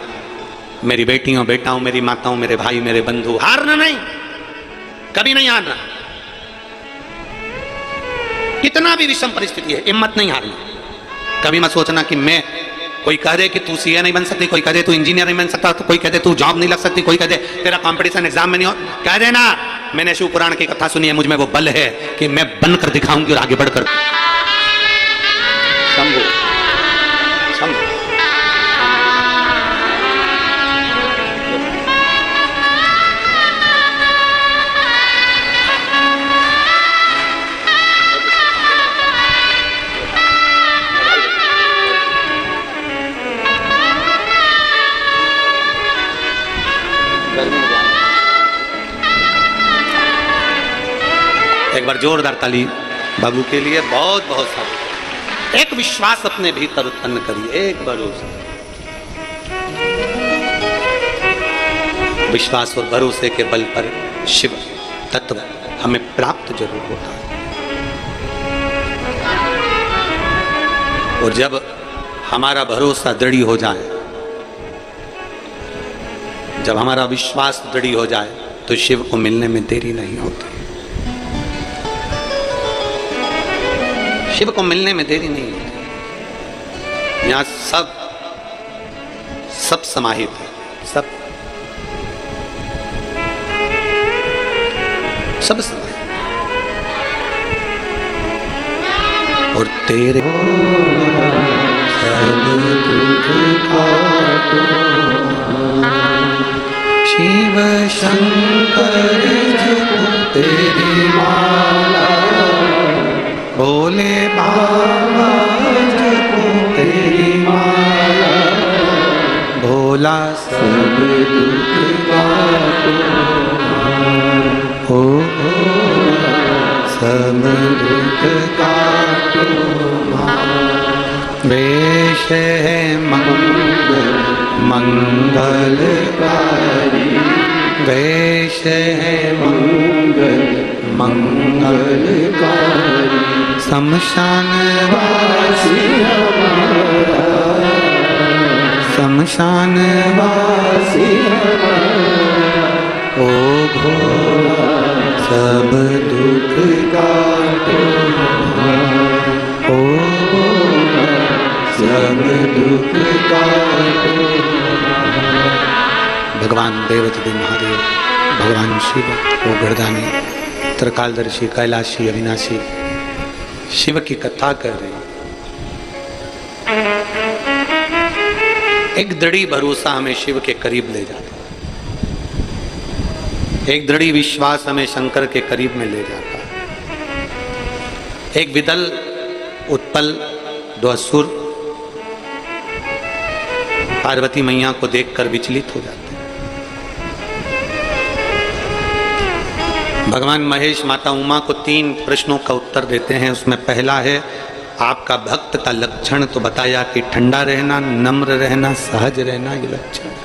मेरी बेटियों, बेटाओं, मेरी माताओं, मेरे भाई, मेरे बंधु, हारना नहीं, कभी नहीं हारना। कितना भी विषम परिस्थिति है, हिम्मत नहीं हारना। कभी मत सोचना कि मैं, कोई कह दे कि तू सीए नहीं बन सकती, कोई कह दे तू इंजीनियर नहीं बन सकता, तो कोई कह दे तू जॉब नहीं लग सकती, कोई कह दे तेरा कंपटीशन एग्जाम में नहीं हो, कह देना मैंने शिव पुराण की कथा सुनी है, मुझ में वो बल है कि मैं बनकर दिखाऊंगी और आगे बढ़कर। शंभू शंभू एक बार जोरदार ताली बाबू के लिए, बहुत बहुत सारा। एक विश्वास अपने भीतर उत्पन्न करिए, एक भरोसा, विश्वास और भरोसे के बल पर शिव तत्व हमें प्राप्त जरूर होता है। और जब हमारा भरोसा दृढ़ हो जाए, जब हमारा विश्वास दृढ़ हो जाए, तो शिव को मिलने में देरी नहीं होती, शिव को मिलने में देरी नहीं होती। यहां सब समाहित है, सब समाहित। और तेरे शिव शंकर तेरी माला, भोले बाबा तेरी माला, भोला सब दुख काटो, हो सब दुख काटो। वेश है मंगलकारी, वेश है मंगलकारी, शमशान वासी हमारा, शमशान वासी हमारा, ओ भोला सब दुख काटो, ओ भोला सब दुख काटो। भगवान देवदेव महादेव, भगवान शिव, वो गर्दानी, त्रिकालदर्शी, कैलाशी, अविनाशी, शिव की कथा कर रहे हैं। एक दृढ़ी भरोसा हमें शिव के करीब ले जाता है, एक दृढ़ी विश्वास हमें शंकर के करीब में ले जाता है। एक विदल उत्पल दो असुर पार्वती मैया को देखकर विचलित हो जाते हैं। भगवान महेश माता उमा को 3 प्रश्नों का उत्तर देते हैं। उसमें पहला है आपका भक्त का लक्षण तो बताया कि ठंडा रहना, नम्र रहना, सहज रहना, ये लक्षण है।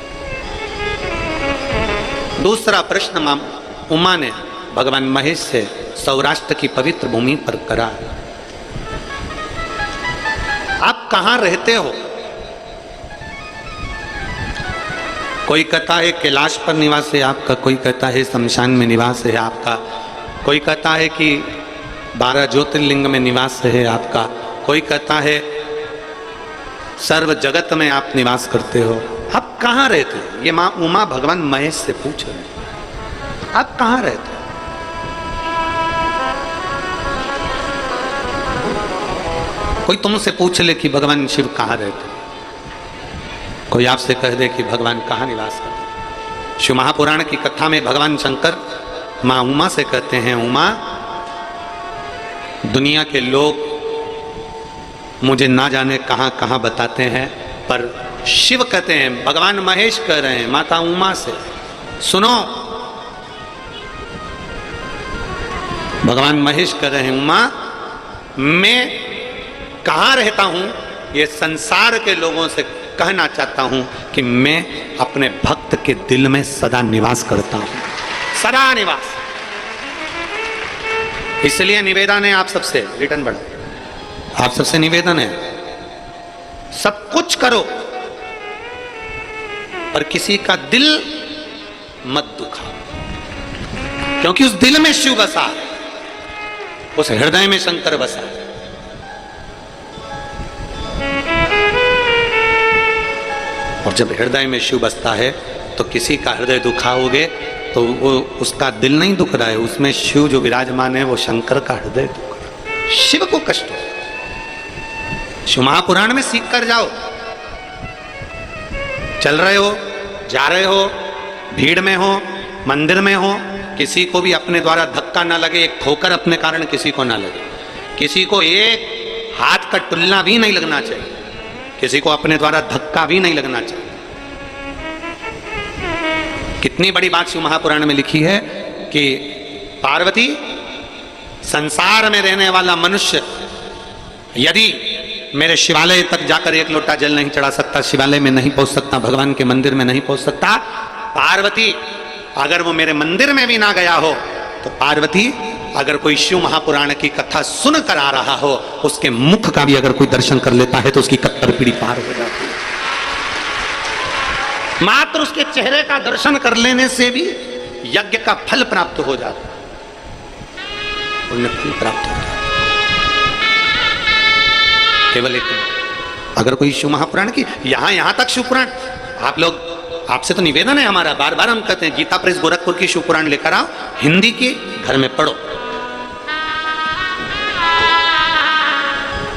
दूसरा प्रश्न उमा ने भगवान महेश से सौराष्ट्र की पवित्र भूमि पर करा, आप कहां रहते हो? कोई कहता है कैलाश पर निवास है आपका, कोई कहता है शमशान में निवास है आपका, कोई कहता है कि 12 ज्योतिर्लिंग में निवास है आपका, कोई कहता है सर्व जगत में आप निवास करते हो। आप कहाँ रहते हो? ये माँ उमा भगवान महेश से पूछ रहे हैं, आप कहाँ रहते हो? कोई तुमसे पूछ ले कि भगवान शिव कहाँ रहते, कोई आपसे कह दे कि भगवान कहाँ निवास करते। शिव महापुराण की कथा में भगवान शंकर माँ उमा से कहते हैं, उमा दुनिया के लोग मुझे ना जाने कहाँ कहाँ बताते हैं, पर शिव कहते हैं, भगवान महेश कह रहे हैं माता उमा से, सुनो भगवान महेश कह रहे हैं उमा मैं कहाँ रहता हूं, ये संसार के लोगों से कहना चाहता हूं कि मैं अपने भक्त के दिल में सदा निवास करता हूं, सदा निवास। इसलिए निवेदन है आप सबसे, रिटर्न बढ़ो, आप सबसे निवेदन है सब कुछ करो पर किसी का दिल मत दुखाओ, क्योंकि उस दिल में शिव बसा, उस हृदय में शंकर बसा। और जब हृदय में शिव बसता है तो किसी का हृदय दुखाओगे तो वो उसका दिल नहीं दुख रहा है, उसमें शिव जो विराजमान है वो शंकर का हृदय दुख रहा है, शिव को कष्ट हो। शिव महापुराण में सीख कर जाओ, चल रहे हो, जा रहे हो, भीड़ में हो, मंदिर में हो, किसी को भी अपने द्वारा धक्का ना लगे, एक ठोकर अपने कारण किसी को ना लगे, किसी को एक हाथ का टुल्ला भी नहीं लगना चाहिए, किसी को अपने द्वारा धक्का भी नहीं लगना चाहिए। कितनी बड़ी बात शिव महापुराण में लिखी है कि पार्वती संसार में रहने वाला मनुष्य यदि मेरे शिवालय तक जाकर एक लोटा जल नहीं चढ़ा सकता, शिवालय में नहीं पहुंच सकता, भगवान के मंदिर में नहीं पहुंच सकता, पार्वती अगर वो मेरे मंदिर में भी ना गया हो तो पार्वती अगर कोई शिव महापुराण की कथा सुन कर आ रहा हो, उसके मुख का भी अगर कोई दर्शन कर लेता है तो उसकी कत्तर पीढ़ी पार हो जाती है। मात्र उसके चेहरे का दर्शन कर लेने से भी यज्ञ का फल प्राप्त हो जाता है, पुण्य फल प्राप्त हो जाता है। केवल एक अगर कोई शिव महापुराण की यहां तक शिव पुराण, आप लोग आपसे तो निवेदन है हमारा, बार बार हम कहते हैं गीता प्रेस गोरखपुर की शिव पुराण लेकर आओ, हिंदी की घर में पढ़ो।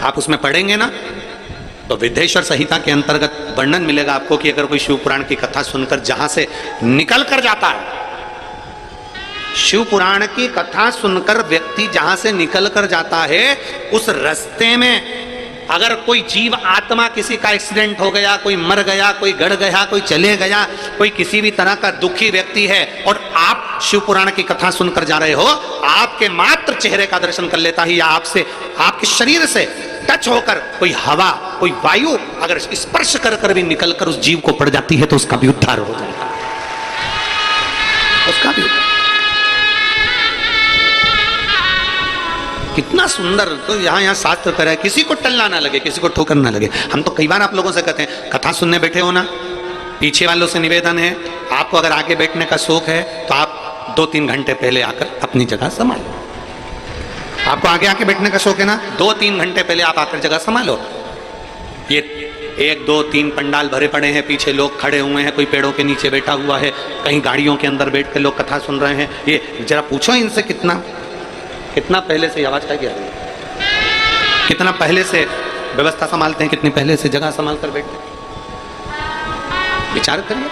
आप उसमें पढ़ेंगे ना तो विद्येश्वर संहिता के अंतर्गत वर्णन मिलेगा आपको कि अगर कोई शिव पुराण की कथा सुनकर जहां से निकल कर जाता है, शिव पुराण की कथा सुनकर व्यक्ति जहां से निकल कर जाता है, उस रास्ते में अगर कोई जीव आत्मा किसी का एक्सीडेंट हो गया, कोई मर गया, कोई गड़ गया, कोई चले गया, कोई किसी भी तरह का दुखी व्यक्ति है और आप शिव पुराण की कथा सुनकर जा रहे हो, आपके मात्र चेहरे का दर्शन कर लेता ही या आपसे आपके शरीर से टच होकर कोई हवा, कोई वायु अगर स्पर्श कर कर भी निकल कर उस जीव को पड़ जाती है तो उसका भी उद्धार हो जाता है, उसका भी। कितना सुंदर, तो यहाँ शास्त्र कर है किसी को टल्ला ना लगे, किसी को ठोकर ना लगे। हम तो कई बार आप लोगों से कहते हैं कथा सुनने बैठे हो ना, पीछे वालों से निवेदन है आपको अगर आगे बैठने का शौक है तो आप 2-3 घंटे पहले आकर अपनी जगह संभालो। आपको आगे आके बैठने का शौक है ना, 2-3 घंटे पहले आप आकर जगह संभालो। ये 1-2-3 पंडाल भरे पड़े हैं, पीछे लोग खड़े हुए हैं, कोई पेड़ों के नीचे बैठा हुआ है, कहीं गाड़ियों के अंदर बैठ कर लोग कथा सुन रहे हैं। ये जरा पूछो इनसे कितना पहले से आवाज का क्या है, कितना पहले से व्यवस्था संभालते हैं, कितनी पहले से जगह संभाल कर बैठते हैं। विचार करिए।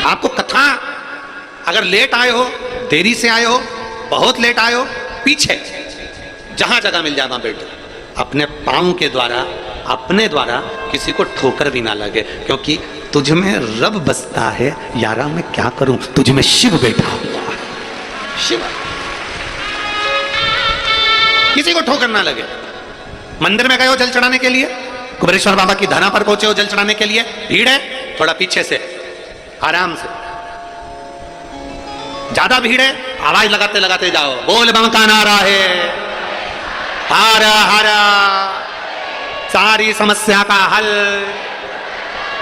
आपको कथा, अगर लेट आए हो, देरी से आए हो, बहुत लेट आए हो, पीछे जहां जगह मिल जाए वहां बैठो। अपने पांव के द्वारा, अपने द्वारा किसी को ठोकर भी ना लगे, क्योंकि तुझ में रब बसता है यारा, मैं क्या करूं, तुझ में शिव बैठा हुआ है, शिव। किसी को ठोकर ना लगे। मंदिर में गए हो जल चढ़ाने के लिए, कुबेरेश्वर बाबा की धरा पर पहुंचे हो जल चढ़ाने के लिए, भीड़ है, थोड़ा पीछे से आराम से। ज्यादा भीड़ है, आवाज लगाते लगाते जाओ, बोल बम का नारा है, हर हर, सारी समस्या का हल।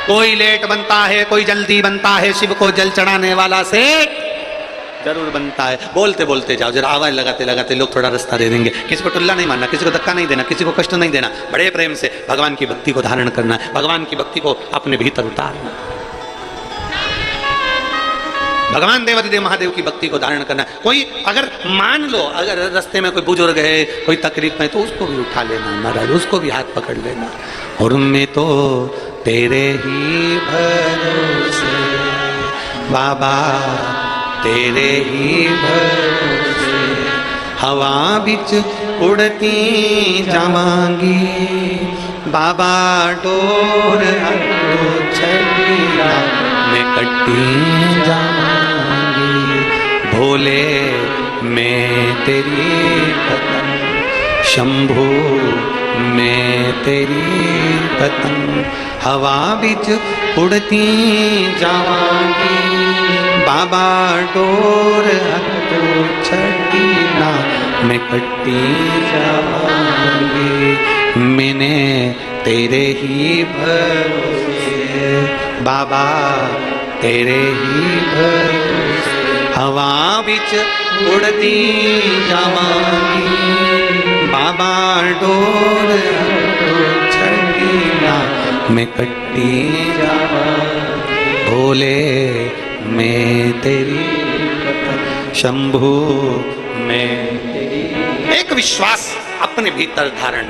कोई लेट बनता है, कोई जल्दी बनता है, शिव को जल चढ़ाने वाला से जरूर बनता है। बोलते बोलते जाओ, जरा आवाज लगाते लगाते लोग थोड़ा रास्ता दे देंगे। किसी को टुल्ला नहीं मारना, किसी को धक्का नहीं देना, किसी को कष्ट नहीं देना, बड़े प्रेम से भगवान की भक्ति को धारण करना है, भगवान की भक्ति को अपने भीतर उतारना, भगवान देवादिदेव महादेव की भक्ति को धारण करना। कोई अगर मान लो, अगर रास्ते में कोई बुजुर्ग है, कोई तकलीफ में, तो उसको भी उठा लेना महाराज, उसको भी हाथ पकड़ लेना। और मैं तो तेरे ही भरोसे बाबा, तेरे ही भरोसे हवा बिच उड़ती जावांगी बाबा, डोर छड़िया मैं कट्टी जावांगी। भोले मैं तेरी पतंग, शंभू मैं तेरी पतंग, हवा बिच उड़ती जावांगी बाबा, डोर हथो छड़ीना मैं कट्टी जावांगी। मैंने तेरे ही भरोसे बाबा, तेरे ही भरोसे हवा बिच उड़ती जावांगी बाबा, डोर हथो छड़ीना मैं कट्टी जावांगी। भोले मैं तेरी, शंभू मैं तेरी। एक विश्वास अपने भीतर धारण,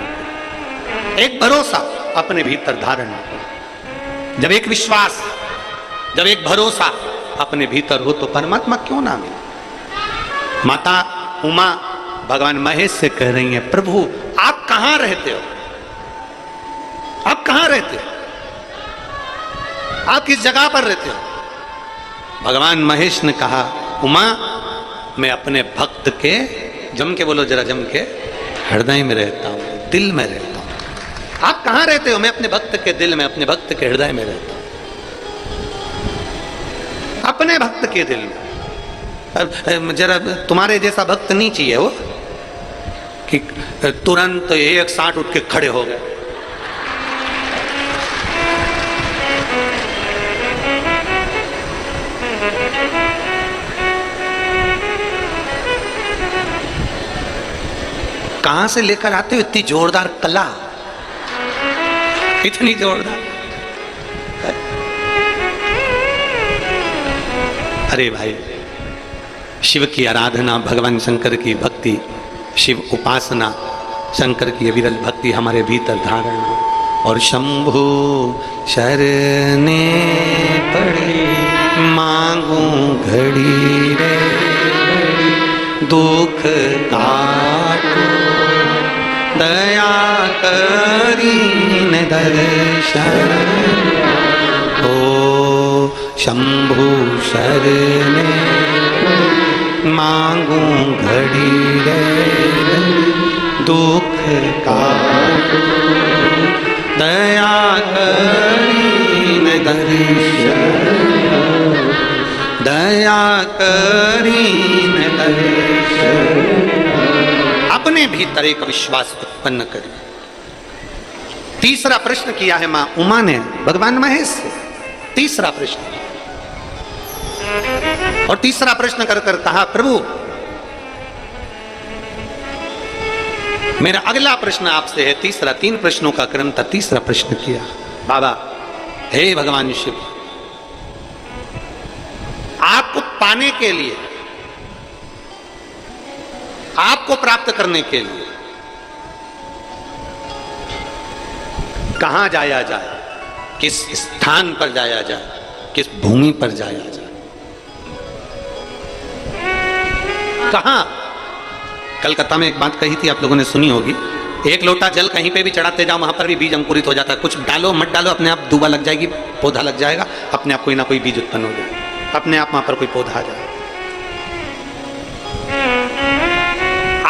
एक भरोसा अपने भीतर धारण। जब एक विश्वास, जब एक भरोसा अपने भीतर हो तो परमात्मा क्यों ना मिले। माता उमा भगवान महेश से कह रही हैं, प्रभु आप कहां रहते हो, आप कहां रहते हो, आप किस जगह पर रहते हो। भगवान महेश ने कहा, उमा मैं अपने भक्त के, जम के बोलो जरा, जम के, हृदय में रहता हूं, दिल में रहता हूं। आप कहां रहते हो, मैं अपने भक्त के दिल में, अपने भक्त के हृदय में रहता हूं, अपने भक्त के दिल में। जरा तुम्हारे जैसा भक्त नहीं चाहिए वो कि तुरंत 160 उठ के खड़े हो गए। कहां से लेकर आते हो इतनी जोरदार कला, इतनी जोरदार। अरे भाई, शिव की आराधना, भगवान शंकर की भक्ति, शिव उपासना, शंकर की विरल भक्ति हमारे भीतर धारण हो। और शंभु शरणे पड़े मांगू घड़ी रे, दुख काटो दया करीन दर्शन हो। शंभु शरणे मांगू घड़ी रे, दुख काटो दया करीन दर्शन, दया करीन दर्शन। अपने भीतर एक विश्वास उत्पन्न करिए। तीसरा प्रश्न किया है मां उमा ने भगवान महेश से, तीसरा प्रश्न। और तीसरा प्रश्न कर कर कहा, प्रभु मेरा अगला प्रश्न आपसे है, तीसरा, 3 प्रश्नों का क्रम था, तीसरा प्रश्न किया, बाबा हे भगवान शिव, आपको पाने के लिए, आपको प्राप्त करने के लिए कहां जाया जाए, किस स्थान पर जाया जाए, किस भूमि पर जाया जाए, कहां। कलकत्ता में एक बात कही थी, आप लोगों ने सुनी होगी, एक लोटा जल कहीं पे भी चढ़ाते जाओ वहां पर भी बीज अंकुरित हो जाता है। कुछ डालो मत डालो, अपने आप दूबा लग जाएगी, पौधा लग जाएगा, अपने आप कोई ना कोई बीज उत्पन्न हो जाएगा, अपने आप वहां पर कोई पौधा आ जाएगा।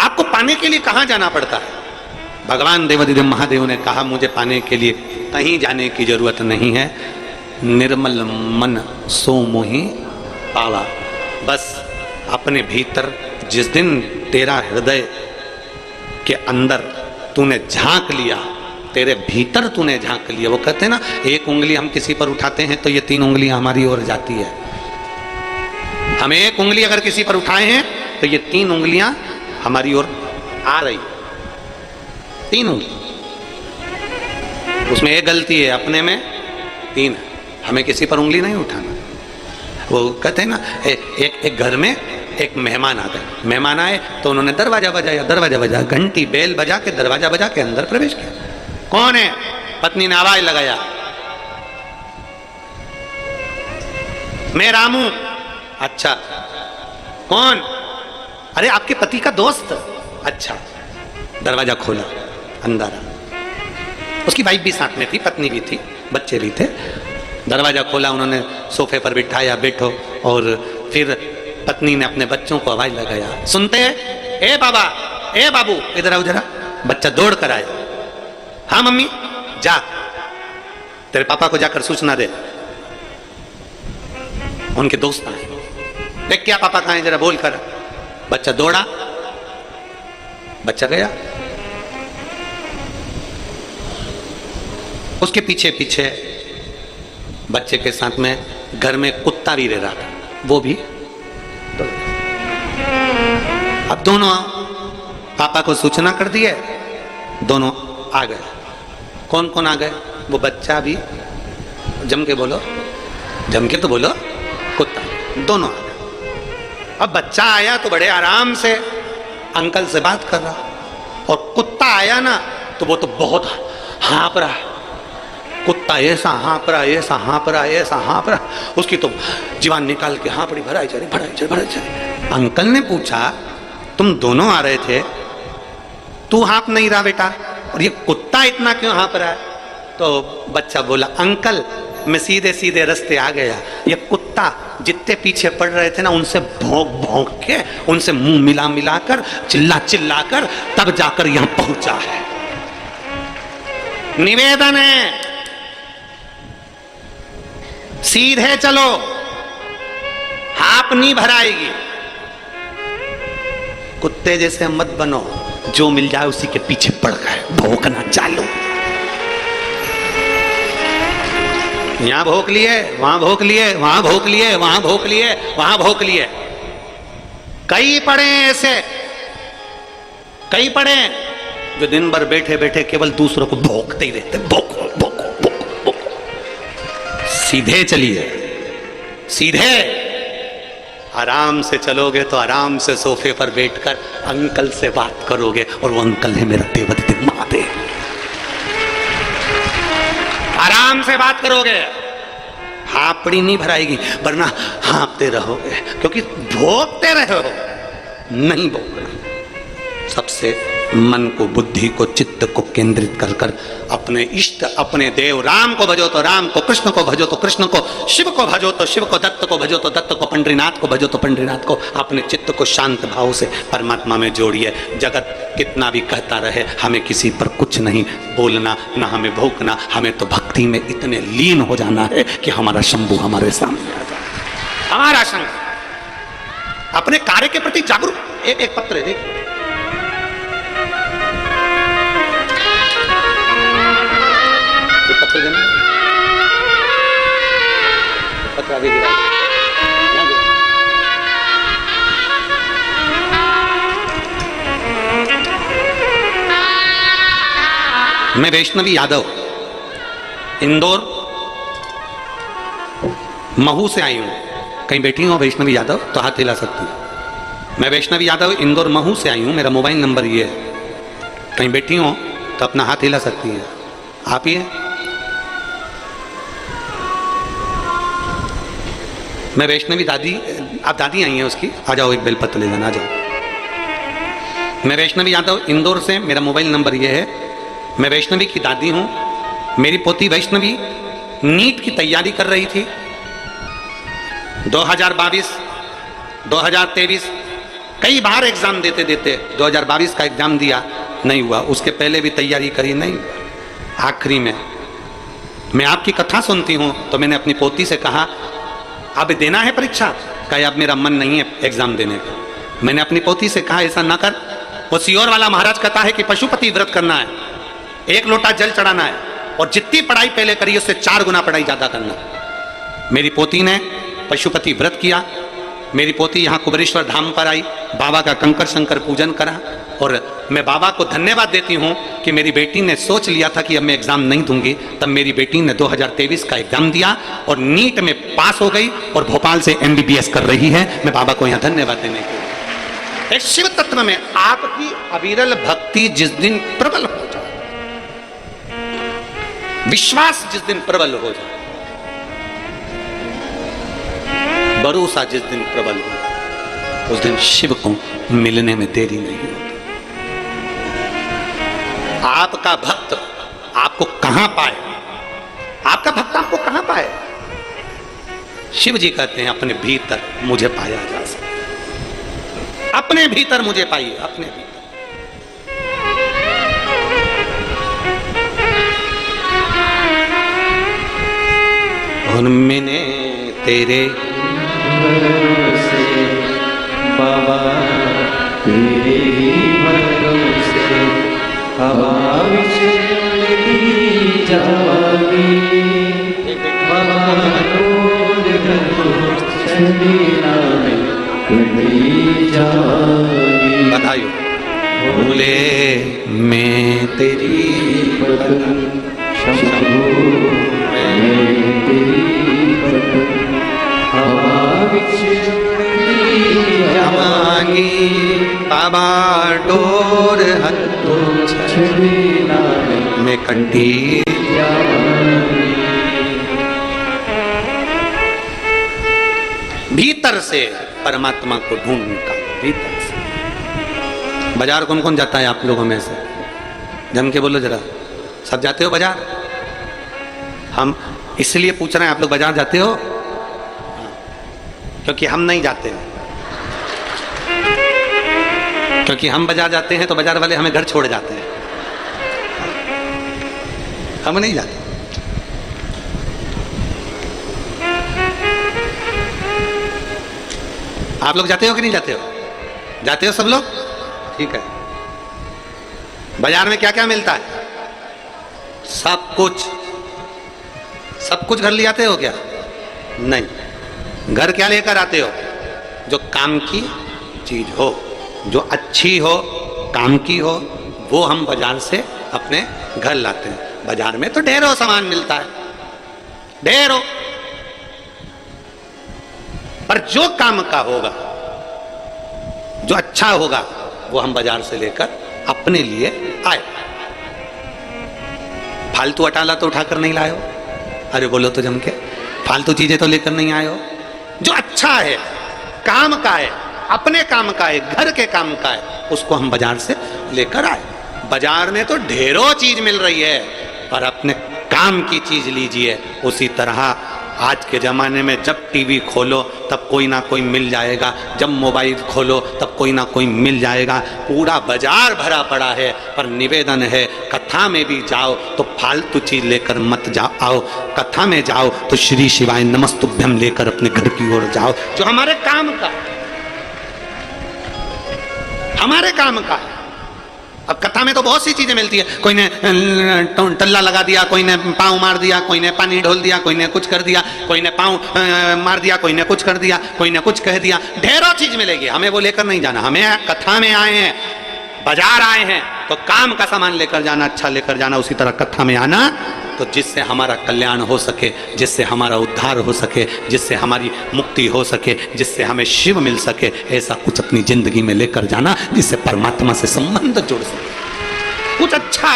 आपको पाने के लिए कहां जाना पड़ता है? भगवान देवाधिदेव महादेव ने कहा मुझे पाने के लिए कहीं जाने की जरूरत नहीं है, निर्मल मन सो मोहि पावा। बस अपने भीतर जिस दिन तेरा हृदय के अंदर तूने झांक लिया, तेरे भीतर तूने झांक लिया, वो कहते हैं ना, एक उंगली हम किसी पर उठाते हैं तो ये 3 उंगलियां हमारी ओर जाती है। हम एक उंगली अगर किसी पर उठाए हैं तो ये 3 उंगलियां हमारी ओर आ रही, 3 उंगली। उसमें एक गलती है, अपने में 3 है, हमें किसी पर उंगली नहीं उठाना। वो कहते हैं ना, एक घर में एक मेहमान आ गए, मेहमान आए तो उन्होंने दरवाजा बजाया, घंटी बेल बजा के दरवाजा बजा के अंदर प्रवेश किया। कौन है? पत्नी ने आवाज लगाया, मैं रामू। अच्छा, कौन? अरे आपके पति का दोस्त। अच्छा, दरवाजा खोला, अंदर आ। उसकी वाइफ भी साथ में थी, पत्नी भी थी, बच्चे भी थे। दरवाजा खोला, उन्होंने सोफे पर बिठाया, बैठो, और फिर पत्नी ने अपने बच्चों को आवाज लगाया, सुनते हैं? ए बाबा, ए बाबू, इधर आओ जरा। बच्चा दौड़ कर आया, हाँ मम्मी, जा तेरे पापा को जाकर सूचना दे। उनके दोस्त आए, देख क्या पापा कहां है, जरा बोल कर। बच्चा दौड़ा, बच्चा गया, उसके पीछे पीछे बच्चे के साथ में घर में कुत्ता भी रह रहा था, वो भी। अब दोनों पापा को सूचना कर दिए, दोनों आ गए। कौन कौन आ गए? वो बच्चा भी, जम के बोलो, जम के तो बोलो, कुत्ता, दोनों आ गए। अब बच्चा आया तो बड़े आराम से अंकल से बात कर रहा, और कुत्ता आया ना तो वो तो बहुत हाँप रहा। कुत्ता ऐसा हाँप रहा, ऐसा हाँप रहा, ऐसा हाँप रहा, उसकी तो जीवान निकाल के हाँपड़ी भराई जा रही। अंकल ने पूछा, तुम दोनों आ रहे थे, तू हाँप नहीं रहा बेटा, और ये कुत्ता इतना क्यों हाँप रहा है? तो बच्चा बोला, अंकल मैं सीधे सीधे रास्ते आ गया, ये कुत्ता जितने पीछे पड़ रहे थे ना, उनसे भौंक भौंक के, उनसे मुंह मिला मिला कर, चिल्ला चिल्ला कर, तब जाकर यहां पहुंचा है। निवेदन है, सीधे चलो, हाप नहीं भराएगी। कुत्ते जैसे मत बनो, जो मिल जाए उसी के पीछे पड़ गए, भौंकना चालू। यहां भौंक लिए, वहां भौंक लिए, वहां भौंक लिए, वहां भौंक लिए, वहां भौंक लिए। कई पड़े ऐसे, कई पड़े जो दिन भर बैठे बैठे केवल दूसरों को भौंकते ही रहते, भौंको भौंको भौंको भौंको। सीधे चलिए, सीधे। आराम से चलोगे तो आराम से सोफे पर बैठकर अंकल से बात करोगे, और वो अंकल है मेरा देवाधिदेव महादेव। आराम से बात करोगे, हापड़ी नहीं भराएगी, वरना हाँपते रहोगे, क्योंकि भोगते रहो, नहीं भोगना। सबसे मन को, बुद्धि को, चित्त को केंद्रित कर कर अपने इष्ट, अपने देव राम को भजो तो राम को, कृष्ण को भजो तो कृष्ण को, शिव को भजो तो शिव को, दत्त को भजो तो दत्त को, पंडरीनाथ को भजो तो पंडरीनाथ को। अपने चित्त को शांत भाव से परमात्मा में जोड़िए। जगत कितना भी कहता रहे, हमें किसी पर कुछ नहीं बोलना, ना हमें भोंकना, हमें तो भक्ति में इतने लीन हो जाना है कि हमारा शंभू हमारे सामने आ जाए। हमारा शंभू अपने कार्य के प्रति जागरूक। एक पत्र है, देखिए, पत्र अभी गिरा। मैं वैष्णवी यादव इंदौर महू से आई हूं। कहीं बैठी हूं वैष्णवी यादव तो हाथ हिला सकती हूं। मैं वैष्णवी यादव इंदौर महू से आई हूं, मेरा मोबाइल नंबर ये है। कहीं बैठी हो तो अपना हाथ हिला सकती है। आप ही है? मैं वैष्णवी दादी, आप दादी आई हैं उसकी, आ जाओ एक बेलपत्र ले जाना, आ जाओ। मैं वैष्णवी यादव इंदौर से, मेरा मोबाइल नंबर ये है। मैं वैष्णवी की दादी हूँ। मेरी पोती वैष्णवी नीट की तैयारी कर रही थी। 2022, 2023 कई बार एग्जाम देते देते 2022 का एग्जाम दिया, नहीं हुआ। उसके पहले भी तैयारी करी, नहीं हुआ। आखिरी में मैं आपकी कथा सुनती हूँ तो मैंने अपनी पोती से कहा, अब देना है परीक्षा? कहा अब मेरा मन नहीं है एग्जाम देने का। मैंने अपनी पोती से कहा ऐसा ना कर, वो सियोर वाला महाराज कहता है कि पशुपति व्रत करना है, 1 लोटा जल चढ़ाना है, और जितनी पढ़ाई पहले करी उससे 4 गुना पढ़ाई ज्यादा करना। मेरी पोती ने पशुपति व्रत किया। मेरी पोती यहाँ कुबेरेश्वर धाम पर आई, बाबा का कंकर शंकर पूजन करा, और मैं बाबा को धन्यवाद देती हूँ कि मेरी बेटी ने सोच लिया था कि अब मैं एग्जाम नहीं दूंगी, तब मेरी बेटी ने 2023 का एग्जाम दिया और नीट में पास हो गई और भोपाल से MBBS कर रही है। मैं बाबा को यहाँ धन्यवाद देने के लिए। इस शिव तत्व में आपकी अविरल भक्ति जिस दिन प्रबल हो जाए, विश्वास जिस दिन प्रबल हो जाए, भरोसा जिस दिन प्रबल हो, उस दिन शिव को मिलने में देरी नहीं होती। आपका भक्त आपको कहां पाए? आपका भक्त आपको कहां पाए? शिव जी कहते हैं अपने भीतर मुझे पाया जा सकता। अपने भीतर मुझे पाइए, अपने भीतर। और मैंने तेरे भरोसे बाबा, तेरे ही भरोसे हवा विच उड़ती जागी। बाबा रोज छबीला में उड़ती जागी। बधाई भूले मैं तेरी पतन शंभू, मैं तेरी पतन हवा विच जागी। बाबा डोर हत्थों छबीला में कंठी। भीतर से परमात्मा को ढूंढ निकालो, भीतर से। बाजार कौन कौन जाता है आप लोगों में से? जम के बोलो जरा, सब जाते हो बाजार? हम इसलिए पूछ रहे हैं, आप लोग बाजार जाते हो? क्योंकि हम नहीं जाते हैं। क्योंकि हम बाजार जाते हैं तो बाजार वाले हमें घर छोड़ जाते हैं, हम नहीं जाते। आप लोग जाते हो कि नहीं जाते हो? जाते हो सब लोग? ठीक है। बाजार में क्या क्या मिलता है? सब कुछ। सब कुछ घर ले आते हो क्या? नहीं। घर क्या लेकर आते हो? जो काम की चीज हो, जो अच्छी हो, काम की हो, वो हम बाजार से अपने घर लाते हैं। बाजार में तो ढेरों सामान मिलता है, ढेरों, पर जो काम का होगा, जो अच्छा होगा, वो हम बाजार से लेकर अपने लिए आए। फालतू अटाला तो उठाकर नहीं लाए हो? अरे बोलो तो जम के, फालतू चीजें तो लेकर नहीं आए हो। जो अच्छा है, काम का है, अपने काम का है, घर के काम का है, उसको हम बाजार से लेकर आए। बाजार में तो ढेरों चीज मिल रही है, पर अपने काम की चीज लीजिए। उसी तरह आज के ज़माने में जब टीवी खोलो तब कोई ना कोई मिल जाएगा, जब मोबाइल खोलो तब कोई ना कोई मिल जाएगा। पूरा बाजार भरा पड़ा है, पर निवेदन है कथा में भी जाओ तो फालतू चीज लेकर मत जाओ। कथा में जाओ तो श्री शिवाय नमस्तुभ्यम लेकर अपने घर की ओर जाओ, जो हमारे काम का, हमारे काम का है। अब कथा में तो बहुत सी चीजें मिलती है। कोई ने टल्ला लगा दिया, कोई ने पाँव मार दिया, कोई ने पानी ढोल दिया, कोई ने कुछ कर दिया, कोई ने पाँव मार दिया, कोई ने कुछ कर दिया, कोई ने कुछ कह दिया। ढेरों चीज मिलेगी, हमें वो लेकर नहीं जाना। हमें कथा में आए हैं, बाजार आए हैं, तो काम का सामान लेकर जाना, अच्छा लेकर जाना। उसी तरह कथा में आना तो जिससे हमारा कल्याण हो सके, जिससे हमारा उद्धार हो सके, जिससे हमारी मुक्ति हो सके, जिससे हमें शिव मिल सके, ऐसा कुछ अपनी जिंदगी में लेकर जाना जिससे परमात्मा से संबंध जुड़ सके, कुछ अच्छा।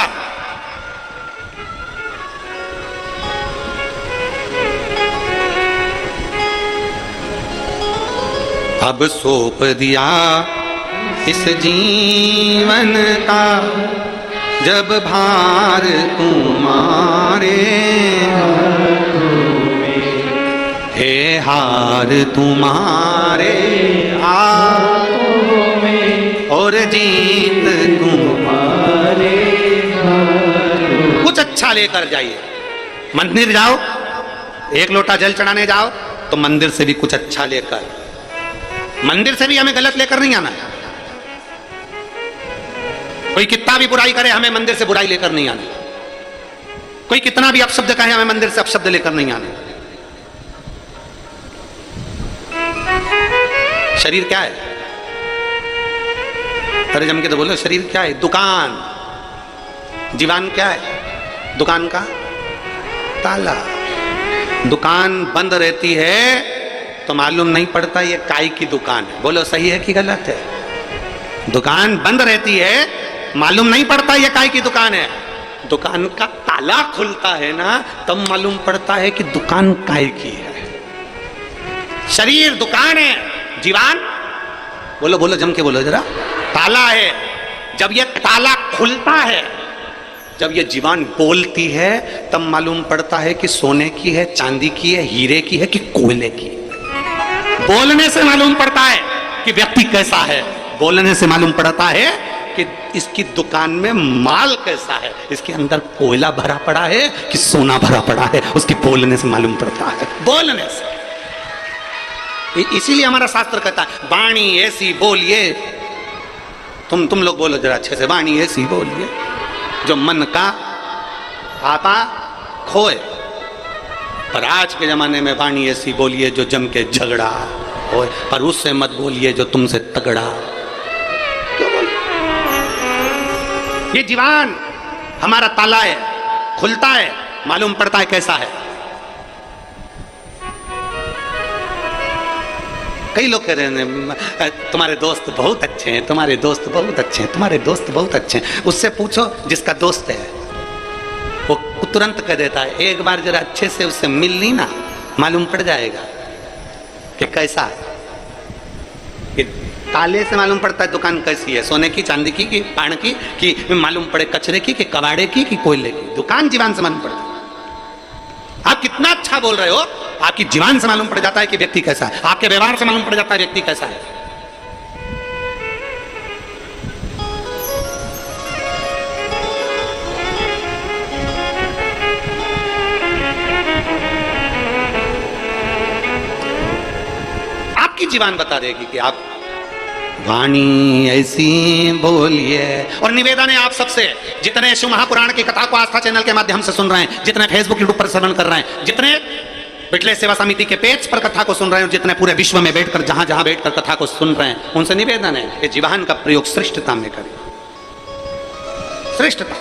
अब सौंप दिया इस जीवन का जब भार तुम्हारे हे हार तुम्हारे हाथों में और जीत तुम्हारे हाथों। कुछ अच्छा लेकर जाइए। मंदिर जाओ, एक लोटा जल चढ़ाने जाओ तो मंदिर से भी कुछ अच्छा लेकर, मंदिर से भी हमें गलत लेकर नहीं आना। कोई कितना भी बुराई करे हमें मंदिर से बुराई लेकर नहीं आना। कोई कितना भी अपशब्द कहे हमें मंदिर से अपशब्द लेकर नहीं आना। शरीर क्या है? अरे जम के तो बोलो, शरीर क्या है? दुकान। जीवन क्या है? दुकान का ताला। दुकान बंद रहती है तो मालूम नहीं पड़ता ये काय की दुकान है। बोलो सही है कि गलत है? दुकान बंद रहती है, मालूम नहीं पड़ता ये काय की दुकान है। दुकान का ताला खुलता है ना, तब मालूम पड़ता है कि दुकान काय की है। शरीर दुकान है, जीवन बोलो बोलो जम के बोलो जरा, ताला है। जब ये ताला खुलता है, जब ये जीवन बोलती है, तब मालूम पड़ता है कि सोने की है, चांदी की है, हीरे की है कि कोयले की। बोलने से मालूम पड़ता है कि व्यक्ति कैसा है। बोलने से मालूम पड़ता है कि इसकी दुकान में माल कैसा है, इसके अंदर कोयला भरा पड़ा है कि सोना भरा पड़ा है। उसकी बोलने से मालूम पड़ता है, बोलने से। इसीलिए हमारा शास्त्र कहता है वाणी ऐसी बोलिए। तुम लोग बोलो जरा अच्छे से, वाणी ऐसी बोलिए जो मन का आता खोए। पर आज के जमाने में वाणी ऐसी बोलिए जो जम के झगड़ा होए, पर उससे मत बोलिए जो तुमसे तगड़ा। क्यों बोल? ये जीवन हमारा ताला है, खुलता है, मालूम पड़ता है कैसा है। कई लोग कह रहे हैं तुम्हारे दोस्त बहुत अच्छे हैं, तुम्हारे दोस्त बहुत अच्छे हैं, तुम्हारे दोस्त बहुत अच्छे हैं। उससे पूछो जिसका दोस्त है, वो तुरंत कह देता है। एक बार जरा अच्छे से उससे मिल ली ना, मालूम पड़ जाएगा कि कैसा है। कि ताले से मालूम पड़ता है दुकान कैसी है, सोने की, चांदी की, कि पान की, कि मालूम पड़े कचरे की, कि कबाड़े की, कि कोयले की। दुकान जीवन से मालूम पड़ता है। आप कितना अच्छा बोल रहे हो, आपकी जीवन से मालूम पड़ जाता है कि व्यक्ति कैसा है। आपके व्यवहार से मालूम पड़ जाता है व्यक्ति कैसा है। आपकी जीवन बता देगी कि आप वाणी ऐसी बोलिए। और निवेदन है आप सबसे, जितने शिव महापुराण की कथा को आस्था चैनल के माध्यम से सुन रहे हैं, जितने फेसबुक यूट्यूब पर श्रवण कर रहे हैं, जितने बिटले सेवा समिति के पेज पर कथा को सुन रहे हैं, जितने पूरे विश्व में बैठकर जहां जहां बैठकर कथा को सुन रहे हैं, उनसे निवेदन है कि जीवन का प्रयोग श्रेष्ठता में करें। श्रेष्ठता।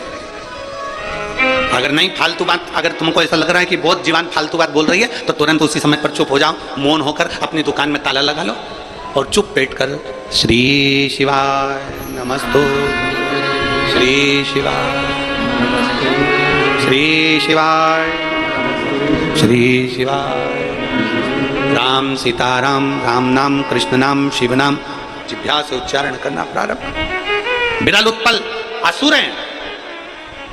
अगर नहीं फालतू बात, अगर तुमको ऐसा लग रहा है कि बहुत जीवन फालतू बात बोल रही है, तो तुरंत उसी समय पर चुप हो जाओ, मौन होकर अपनी दुकान में ताला लगा लो और चुप बैठकर श्री शिवाय नमस्तु, श्री शिवाय, श्री शिवाय, श्री शिवाय। राम सीताराम, राम नाम, कृष्ण नाम, शिव नाम जिभ्या से उच्चारण करना प्रारंभ। बिरल उत्पल असुर हैं,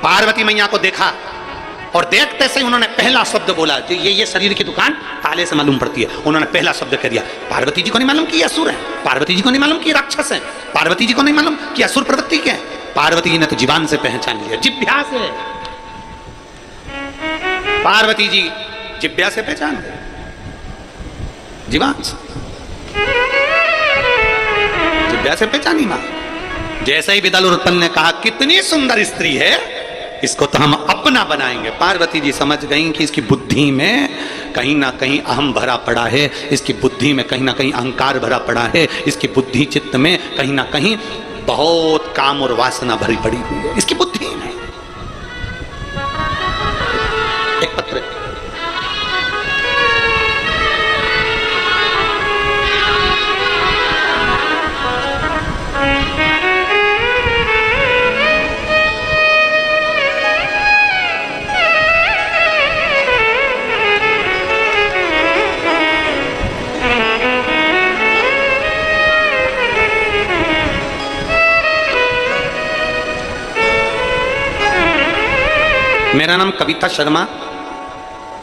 पार्वती मैया को देखा और देखते से उन्होंने पहला शब्द बोला। जो ये शरीर की दुकान ताले से मालूम पड़ती है, उन्होंने पहला शब्द कह दिया। पार्वती जी को नहीं मालूम कि ये असुर है, पार्वती जी को नहीं मालूम कि राक्षस है, पार्वती जी को नहीं मालूम कि असुर प्रवृत्ति के हैं। पार्वती जी ने तो जीवान से पहचान लिया, जिभ्या से। पार्वती जी जिभ्या से पहचान गए, जीवान से, जिभ्या से पहचानी मां। जैसे ही विदल उत्पल ने कहा कितनी सुंदर स्त्री है, इसको तो हम अपना बनाएंगे। पार्वती जी समझ गई कि इसकी बुद्धि में कहीं ना कहीं अहम भरा पड़ा है, इसकी बुद्धि में कहीं ना कहीं अहंकार भरा पड़ा है, इसकी बुद्धि चित्त में कहीं ना कहीं बहुत काम और वासना भरी पड़ी हुई है इसकी बुद्धि में। एक पत्र मेरा नाम कविता शर्मा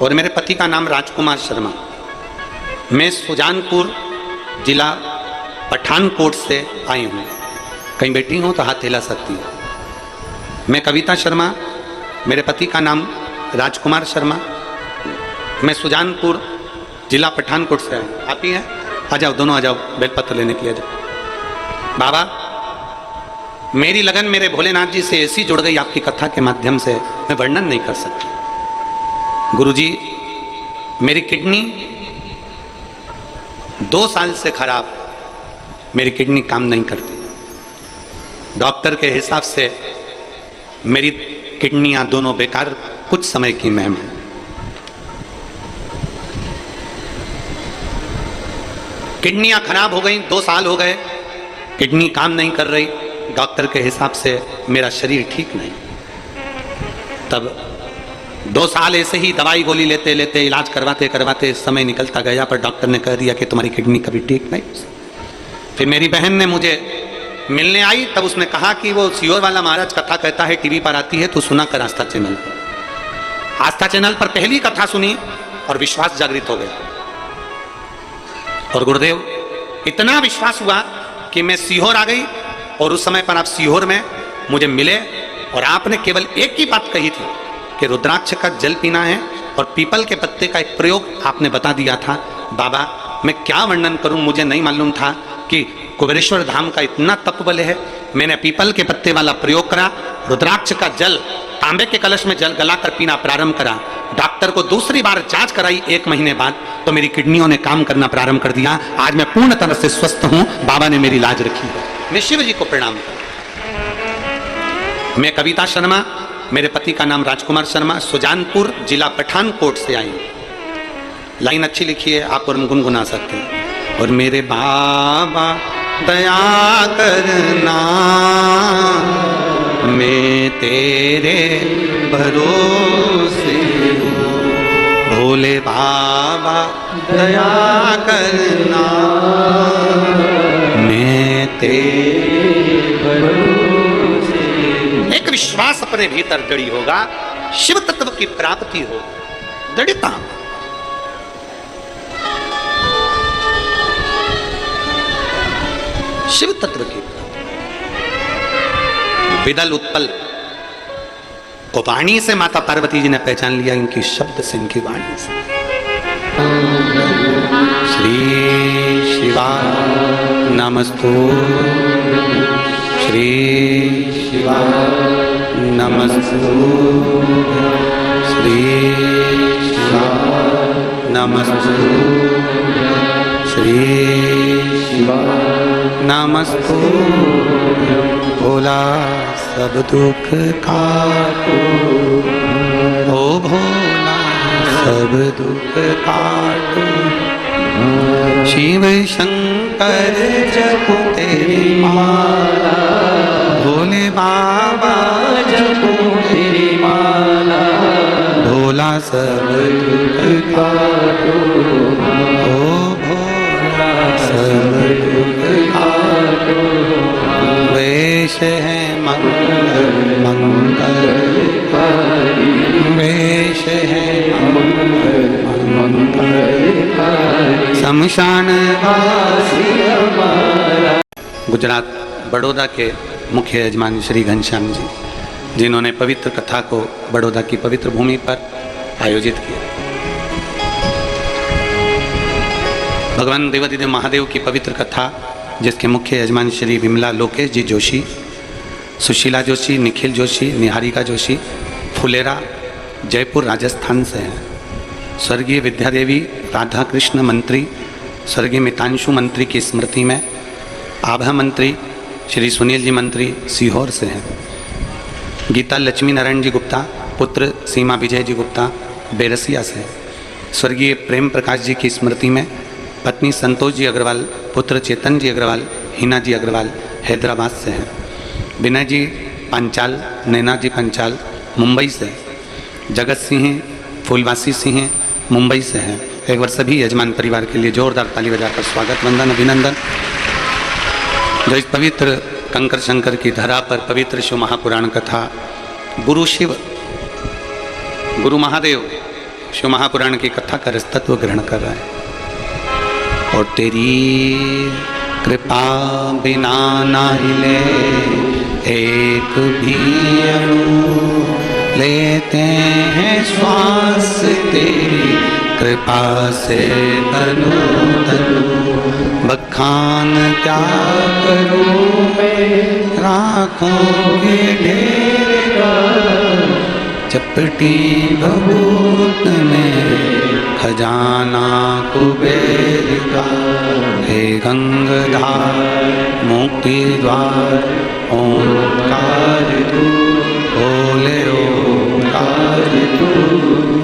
और मेरे पति का नाम राजकुमार शर्मा। मैं सुजानपुर जिला पठानकोट से आई हूँ। कहीं बैठी हूँ तो हाथ हिला सकती हूँ। मैं कविता शर्मा, मेरे पति का नाम राजकुमार शर्मा। मैं सुजानपुर जिला पठानकोट से आई। आप ही हैं? आ जाओ, दोनों आ जाओ, बेलपत्र लेने के लिए आ जाओ। बाबा, मेरी लगन मेरे भोलेनाथ जी से ऐसी जुड़ गई आपकी कथा के माध्यम से, मैं वर्णन नहीं कर सकता। गुरुजी, मेरी किडनी 2 साल से खराब, मेरी किडनी काम नहीं करती। डॉक्टर के हिसाब से मेरी किडनियां दोनों बेकार, कुछ समय की मैं हूं। किडनियां खराब हो गई, 2 साल हो गए, किडनी काम नहीं कर रही। डॉक्टर के हिसाब से मेरा शरीर ठीक नहीं। तब 2 साल ऐसे ही दवाई गोली लेते लेते, इलाज करवाते करवाते समय निकलता गया, पर डॉक्टर ने कह दिया कि तुम्हारी किडनी कभी ठीक नहीं। फिर मेरी बहन ने मुझे मिलने आई, तब उसने कहा कि वो सीहोर वाला महाराज कथा कहता है, टीवी पर आती है, तो सुना कर आस्था चैनल पर। आस्था चैनल पर पहली कथा सुनी और विश्वास जागृत हो गया। और गुरुदेव, इतना विश्वास हुआ कि मैं सीहोर आ गई, और उस समय पर आप सीहोर में मुझे मिले और आपने केवल एक ही बात कही थी कि रुद्राक्ष का जल पीना है और पीपल के पत्ते का एक प्रयोग आपने बता दिया था। बाबा, मैं क्या वर्णन करूं, मुझे नहीं मालूम था कि कुबेरेश्वर धाम का इतना तप बल है। मैंने पीपल के पत्ते वाला प्रयोग करा, रुद्राक्ष का जल तांबे के कलश में जल गलाकर पीना प्रारंभ करा। डॉक्टर को दूसरी बार जांच कराई 1 महीने बाद, तो मेरी किडनियों ने काम करना प्रारंभ कर दिया। आज मैं पूर्ण तरह से स्वस्थ हूं। बाबा ने मेरी लाज रखी है। मैं शिव जी को प्रणाम करता। मैं कविता शर्मा, मेरे पति का नाम राजकुमार शर्मा, सुजानपुर जिला पठानकोट से आई। लाइन अच्छी लिखी है, आप और गुनगुना सकते हैं। और मेरे बाबा दया करना, मैं तेरे भरोसे हूँ। भोले बाबा दया करना, मैं तेरे भरोसे। एक विश्वास अपने भीतर जड़ी होगा, शिव तत्व की प्राप्ति हो, दृढ़ता। शिव तत्व की विदल उत्पल को वाणी से माता पार्वती जी ने पहचान लिया, इनकी शब्द से, इनकी वाणी से। श्री शिवा नमस्तु, श्री शिवा नमस्तु, श्री शिवा नमस्तु, श्री शिवा नमस्तु। भोला सब दुख काटो, ओ भोला सब दुख काटो। शिव शंकर जपो तेरी माला, भोले बाबा जपो तेरी माला। भोला सब दुख काटो, ओ भोला सब दुख काटो। वेश है मंगल मंगलकारी, वेश है मंगल मंगलकारी। शमशान वासी हमारा। गुजरात बड़ौदा के मुख्य यजमान श्री घनश्याम जी, जिन्होंने पवित्र कथा को बड़ौदा की पवित्र भूमि पर आयोजित किया। भगवान देवादिदेव महादेव की पवित्र कथा, जिसके मुख्य यजमान श्री विमला लोकेश जी जोशी, सुशीला जोशी, निखिल जोशी, निहारिका जोशी, फुलेरा, जयपुर राजस्थान से हैं। स्वर्गीय विद्यादेवी राधा कृष्ण मंत्री, स्वर्गीय मितांशु मंत्री की स्मृति में आभा मंत्री श्री सुनील जी मंत्री सीहोर से हैं। गीता लक्ष्मी नारायण जी गुप्ता, पुत्र सीमा विजय जी गुप्ता, बेरसिया से। स्वर्गीय प्रेम प्रकाश जी की स्मृति में पत्नी संतोष जी अग्रवाल, पुत्र चेतन जी अग्रवाल, हिना जी अग्रवाल हैदराबाद से हैं। विनय जी पंचाल, नैना जी पंचाल मुंबई से। जगत सिंह फूलवासी सिंह मुंबई से हैं। एक बार सभी यजमान परिवार के लिए जोरदार ताली बजाकर स्वागत, वंदन, अभिनंदन। जो इस पवित्र कंकर शंकर की धरा पर पवित्र शिव महापुराण कथा गुरु शिव गुरु महादेव शिव महापुराण की कथा का तत्व ग्रहण कर रहा है। और तेरी कृपा बिना ना हिले एक भी अणु, लेते हैं श्वास तेरी कृपा से तनु तनु। बखान क्या करूं मैं राखों के ढेर का, चपटी भभूत में खजाना कुबेर का। हे गंगाधार मुक्ति द्वार ओंकार तू, बोले ओंकार तू।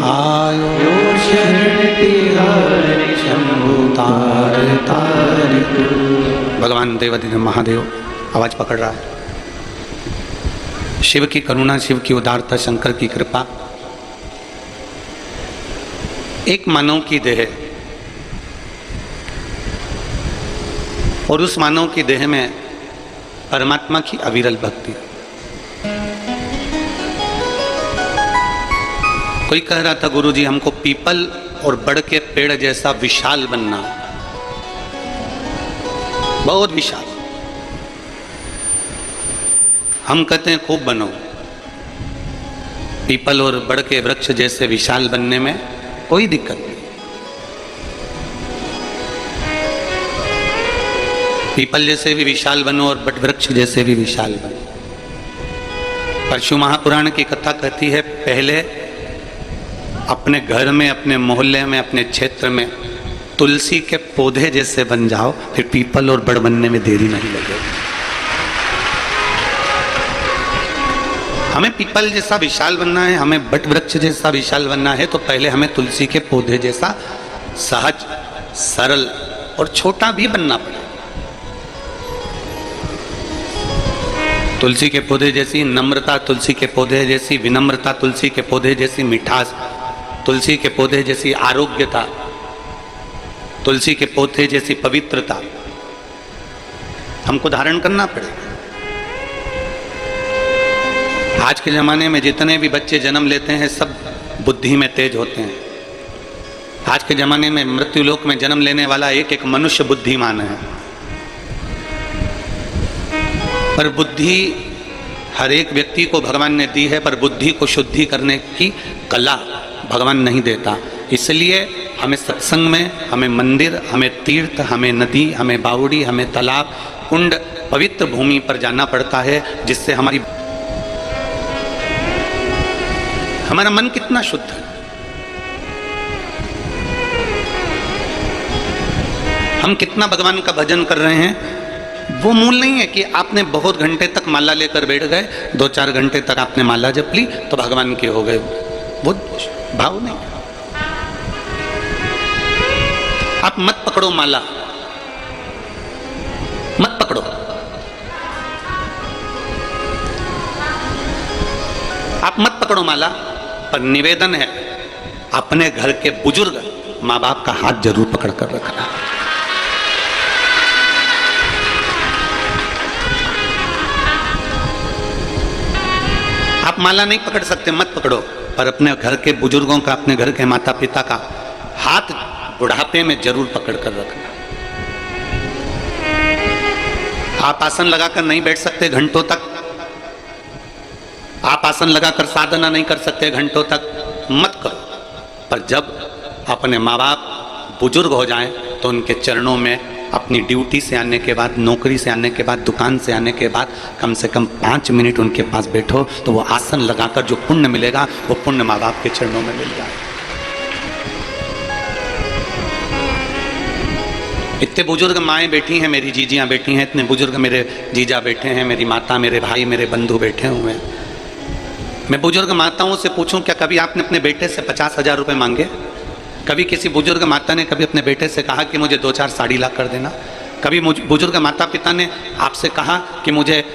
आयो शरण तिहारी शंभु तार तार तू। भगवान देवाधिदेव महादेव आवाज पकड़ रहा है। शिव की करुणा, शिव की उदारता, शंकर की कृपा। एक मानव की देह और उस मानव की देह में परमात्मा की अविरल भक्ति। कोई कह रहा था गुरुजी हमको पीपल और बड़ के पेड़ जैसा विशाल बनना, बहुत विशाल। हम कहते हैं खूब बनो। पीपल और बड़ के वृक्ष जैसे विशाल बनने में कोई दिक्कत नहीं। पीपल जैसे भी विशाल बनो और बट वृक्ष जैसे भी विशाल बनो। परशु महापुराण की कथा कहती है पहले अपने घर में, अपने मोहल्ले में, अपने क्षेत्र में तुलसी के पौधे जैसे बन जाओ, फिर पीपल और बड़ बनने में देरी नहीं लगेगी। हमें पीपल जैसा विशाल बनना है, हमें बट वृक्ष जैसा विशाल बनना है, तो पहले हमें तुलसी के पौधे जैसा सहज, सरल और छोटा भी बनना पड़ेगा। तुलसी के पौधे जैसी नम्रता, तुलसी के पौधे जैसी विनम्रता, तुलसी के पौधे जैसी मिठास, तुलसी के पौधे जैसी आरोग्यता, तुलसी के पौधे जैसी पवित्रता हमको धारण करना पड़ेगा। आज के ज़माने में जितने भी बच्चे जन्म लेते हैं सब बुद्धि में तेज होते हैं। आज के ज़माने में मृत्युलोक में जन्म लेने वाला एक एक मनुष्य बुद्धिमान है, पर बुद्धि हर एक व्यक्ति को भगवान ने दी है, पर बुद्धि को शुद्धि करने की कला भगवान नहीं देता। इसलिए हमें सत्संग में, हमें मंदिर, हमें तीर्थ, हमें नदी, हमें बावड़ी, हमें तालाब, कुंड, पवित्र भूमि पर जाना पड़ता है, जिससे हमारा मन कितना शुद्ध है। हम कितना भगवान का भजन कर रहे हैं, वो मूल नहीं है कि आपने बहुत घंटे तक माला लेकर बैठ गए, 2-4 घंटे तक आपने माला जप ली तो भगवान के हो गए, वो भाव नहीं। आप मत पकड़ो माला, मत पकड़ो। आप मत पकड़ो माला, पर निवेदन है अपने घर के बुजुर्ग माँ बाप का हाथ जरूर पकड़ कर रखना। आप माला नहीं पकड़ सकते, मत पकड़ो, पर अपने घर के बुजुर्गों का, अपने घर के माता पिता का हाथ बुढ़ापे में जरूर पकड़ कर रखना। आप आसन लगाकर नहीं बैठ सकते घंटों तक, आप आसन लगाकर साधना नहीं कर सकते घंटों तक, मत करो। पर जब अपने माँ बाप बुजुर्ग हो जाएं तो उनके चरणों में अपनी ड्यूटी से आने के बाद, नौकरी से आने के बाद, दुकान से आने के बाद कम से कम 5 मिनट उनके पास बैठो, तो वो आसन लगाकर जो पुण्य मिलेगा वो पुण्य माँ बाप के चरणों में मिल जाए। इतने बुजुर्ग माएँ बैठी हैं, मेरी जीजियाँ बैठी हैं, इतने बुजुर्ग मेरे जीजा बैठे हैं, मेरी माता, मेरे भाई, मेरे बंधु बैठे हुए हैं। मैं बुजुर्ग माताओं से पूछूं, क्या कभी आपने अपने बेटे से 50,000 रुपये मांगे? कभी किसी बुजुर्ग माता ने कभी अपने बेटे से कहा कि मुझे 2-4 साड़ी ला कर देना? कभी बुजुर्ग माता पिता ने आपसे कहा कि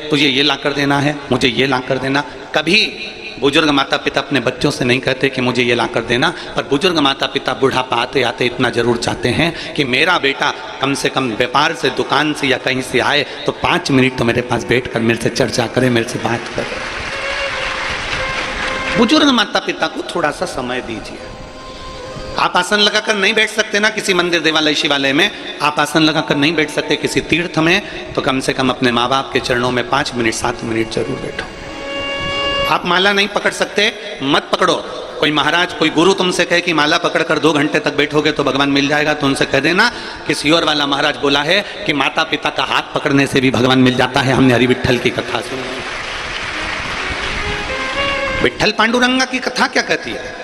तुझे ये ला कर देना है, मुझे ये ला कर देना? कभी बुजुर्ग माता पिता अपने बच्चों से नहीं कहते कि मुझे ये ला कर देना, पर बुजुर्ग माता पिता बुढ़ापा आते आते इतना जरूर चाहते हैं कि मेरा बेटा कम से कम व्यापार से, दुकान से या कहीं से आए तो 5 मिनट तो मेरे पास बैठ कर मेरे से चर्चा करे, मेरे से बात करे। बुजुर्ग माता पिता को थोड़ा सा समय दीजिए। आप आसन लगाकर नहीं बैठ सकते ना किसी मंदिर देवालय शिवालय में, आप आसन लगाकर नहीं बैठ सकते किसी तीर्थ में, तो कम से कम अपने माँ बाप के चरणों में 5 मिनट 7 मिनट जरूर बैठो। आप माला नहीं पकड़ सकते, मत पकड़ो। कोई महाराज कोई गुरु तुमसे कहे कि माला पकड़कर 2 घंटे तक बैठोगे तो भगवान मिल जाएगा, तो उनसे कह देना कि सियोर वाला महाराज बोला है कि माता पिता का हाथ पकड़ने से भी भगवान मिल जाता है। हमने हरि विट्ठल की कथा सुनी। विट्ठल पांडुरंगा की कथा क्या कहती है?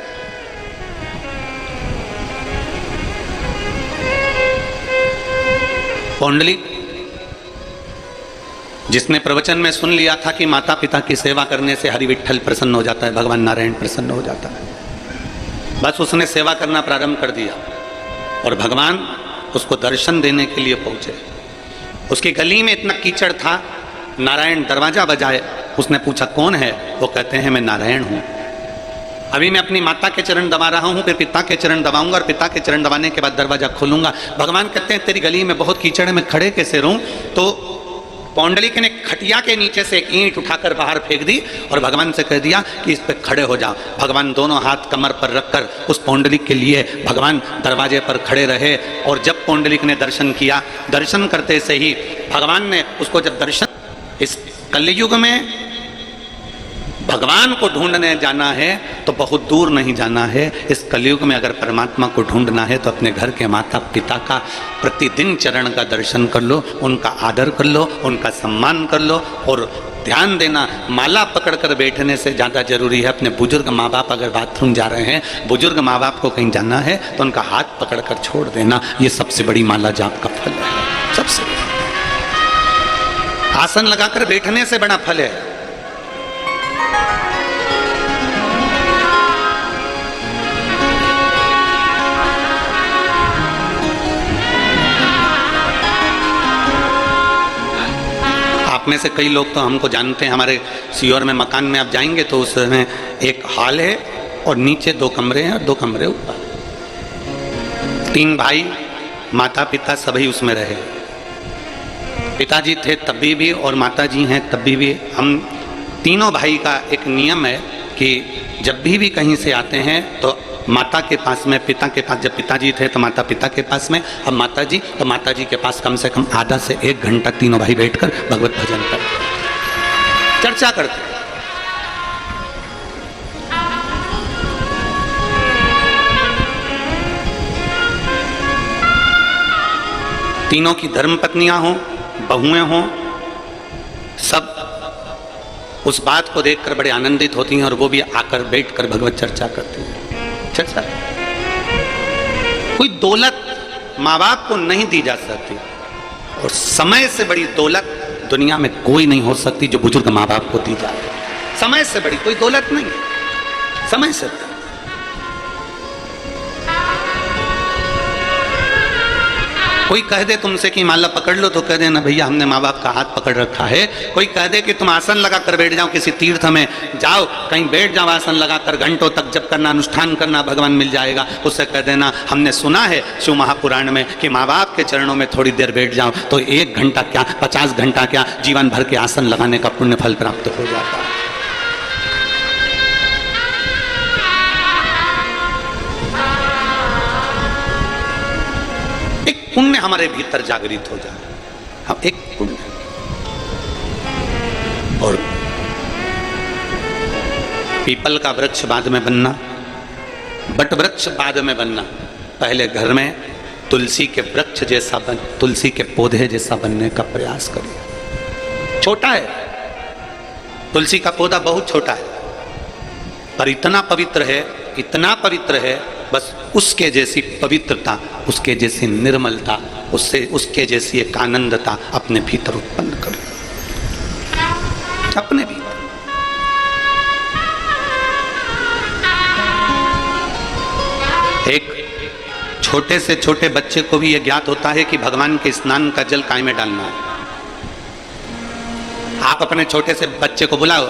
पौंडलिक जिसने प्रवचन में सुन लिया था कि माता पिता की सेवा करने से हरि विट्ठल प्रसन्न हो जाता है, भगवान नारायण प्रसन्न हो जाता है, बस उसने सेवा करना प्रारंभ कर दिया और भगवान उसको दर्शन देने के लिए पहुंचे। उसकी गली में इतना कीचड़ था, नारायण दरवाजा बजाए, उसने पूछा कौन है? वो कहते हैं मैं नारायण हूं। अभी मैं अपनी माता के चरण दबा रहा हूं, फिर पिता के चरण दबाऊंगा और पिता के चरण दबाने के बाद दरवाजा खोलूंगा। भगवान कहते हैं तेरी गली में बहुत कीचड़ है, मैं खड़े कैसे रहूं? तो पौंडलिक ने खटिया के नीचे से एक ईंट उठाकर बाहर फेंक दी और भगवान से कह दिया कि इस पे खड़े हो जाओ। भगवान दोनों हाथ कमर पर रखकर उस पौंडलिक के लिए भगवान दरवाजे पर खड़े रहे। और जब पौंडलिक ने दर्शन किया, दर्शन करते से ही भगवान ने उसको जब दर्शन, इस कलयुग में भगवान को ढूंढने जाना है तो बहुत दूर नहीं जाना है। इस कलयुग में अगर परमात्मा को ढूंढना है तो अपने घर के माता पिता का प्रतिदिन चरण का दर्शन कर लो, उनका आदर कर लो, उनका सम्मान कर लो। और ध्यान देना, माला पकड़कर बैठने से ज़्यादा जरूरी है अपने बुजुर्ग माँ बाप अगर बाथरूम जा रहे हैं, बुजुर्ग माँ बाप को कहीं जाना है तो उनका हाथ पकड़कर छोड़ देना। ये सबसे बड़ी माला जाप का फल है। सबसे आसन लगाकर बैठने से बड़ा फल है। आप में से कई लोग तो हमको जानते हैं, हमारे सीहोर में मकान में आप जाएंगे तो उसमें एक हॉल है और नीचे 2 कमरे हैं और 2 कमरे ऊपर। 3 भाई, माता पिता सभी उसमें रहे। पिताजी थे तभी भी और माताजी हैं तभी भी। हम तीनों भाई का एक नियम है कि जब भी कहीं से आते हैं तो माता के पास में, पिता के पास, जब पिताजी थे तो माता पिता के पास में, अब माताजी तो माताजी के पास कम से कम आधा से 1 घंटा तीनों भाई बैठकर भगवत भजन करते, चर्चा करते। तीनों की धर्म पत्नियां हों, बहुएं हों, सब उस बात को देखकर बड़े आनंदित होती हैं और वो भी आकर बैठकर भगवत चर्चा करती हैं। चर्चा, कोई दौलत माँ बाप को नहीं दी जा सकती और समय से बड़ी दौलत दुनिया में कोई नहीं हो सकती जो बुजुर्ग माँ बाप को दी जाए। समय से बड़ी कोई दौलत नहीं, समय से बड़ी। कोई कह दे तुमसे कि माला पकड़ लो तो कह देना भैया हमने माँ बाप का हाथ पकड़ रखा है। कोई कह दे कि तुम आसन लगाकर बैठ जाओ, किसी तीर्थ में जाओ, कहीं बैठ जाओ आसन लगाकर, घंटों तक जप करना, अनुष्ठान करना, भगवान मिल जाएगा, उससे कह देना हमने सुना है शिव महापुराण में कि माँ बाप के चरणों में थोड़ी देर बैठ जाओ तो 1 घंटा क्या 50 घंटा क्या जीवन भर के आसन लगाने का पुण्य फल प्राप्त हो जाता है। पुण्य हमारे भीतर जागृत हो जाए, हम एक पुण्य। और पीपल का वृक्ष बाद में बनना, बट वृक्ष बाद में बनना, पहले घर में तुलसी के वृक्ष जैसा बन, तुलसी के पौधे जैसा बनने का प्रयास करिए। छोटा है, तुलसी का पौधा बहुत छोटा है पर इतना पवित्र है, इतना पवित्र है, बस उसके जैसी पवित्रता, उसके जैसी निर्मलता, उसके जैसी एक आनंदता अपने भीतर उत्पन्न करो, अपने भीतर। एक छोटे से छोटे बच्चे को भी यह ज्ञात होता है कि भगवान के स्नान का जल काय में डालना है। आप अपने छोटे से बच्चे को बुलाओ,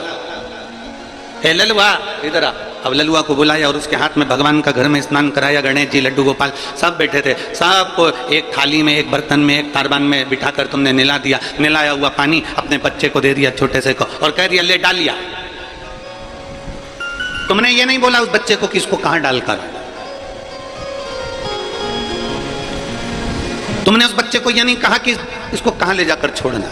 ए ललुआ इधर आ। अब ललुआ को बुलाया और उसके हाथ में भगवान का घर में स्नान कराया। गणेश जी, लड्डू गोपाल सब बैठे थे, सबको एक थाली में, एक बर्तन में, एक तारबान में बिठाकर तुमने निला दिया। निलाया हुआ पानी अपने बच्चे को दे दिया, छोटे से को, और कह दिया ले डाल लिया। तुमने ये नहीं बोला उस बच्चे को कि इसको कहां डालकर, तुमने उस बच्चे को ये नहीं कहा कि इसको कहां ले जाकर छोड़ना।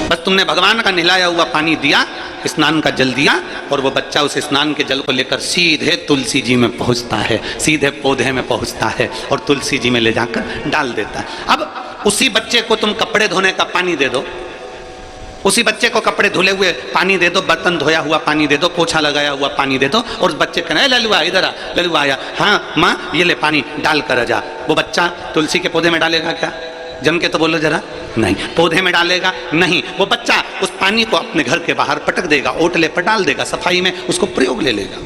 बस तुमने भगवान का नहलाया हुआ पानी दिया, स्नान का जल दिया, और वो बच्चा उस स्नान के जल को लेकर सीधे तुलसी जी में पहुंचता है, सीधे पौधे में पहुंचता है और तुलसी जी में ले जाकर डाल देता है। अब उसी बच्चे को तुम कपड़े धोने का पानी दे दो, उसी बच्चे को कपड़े धुले हुए पानी दे दो, बर्तन धोया हुआ पानी दे दो, पोछा लगाया हुआ पानी दे दो, और उस बच्चे कहना ललुआ इधर आ, ललुआ आया, हाँ माँ ये ले पानी डाल कर जा। वो बच्चा तुलसी के पौधे में डालेगा क्या? जम के तो बोलो जरा, नहीं। पौधे में डालेगा नहीं, वो बच्चा उस पानी को अपने घर के बाहर पटक देगा, ओटले पर डाल देगा, सफाई में उसको प्रयोग ले लेगा।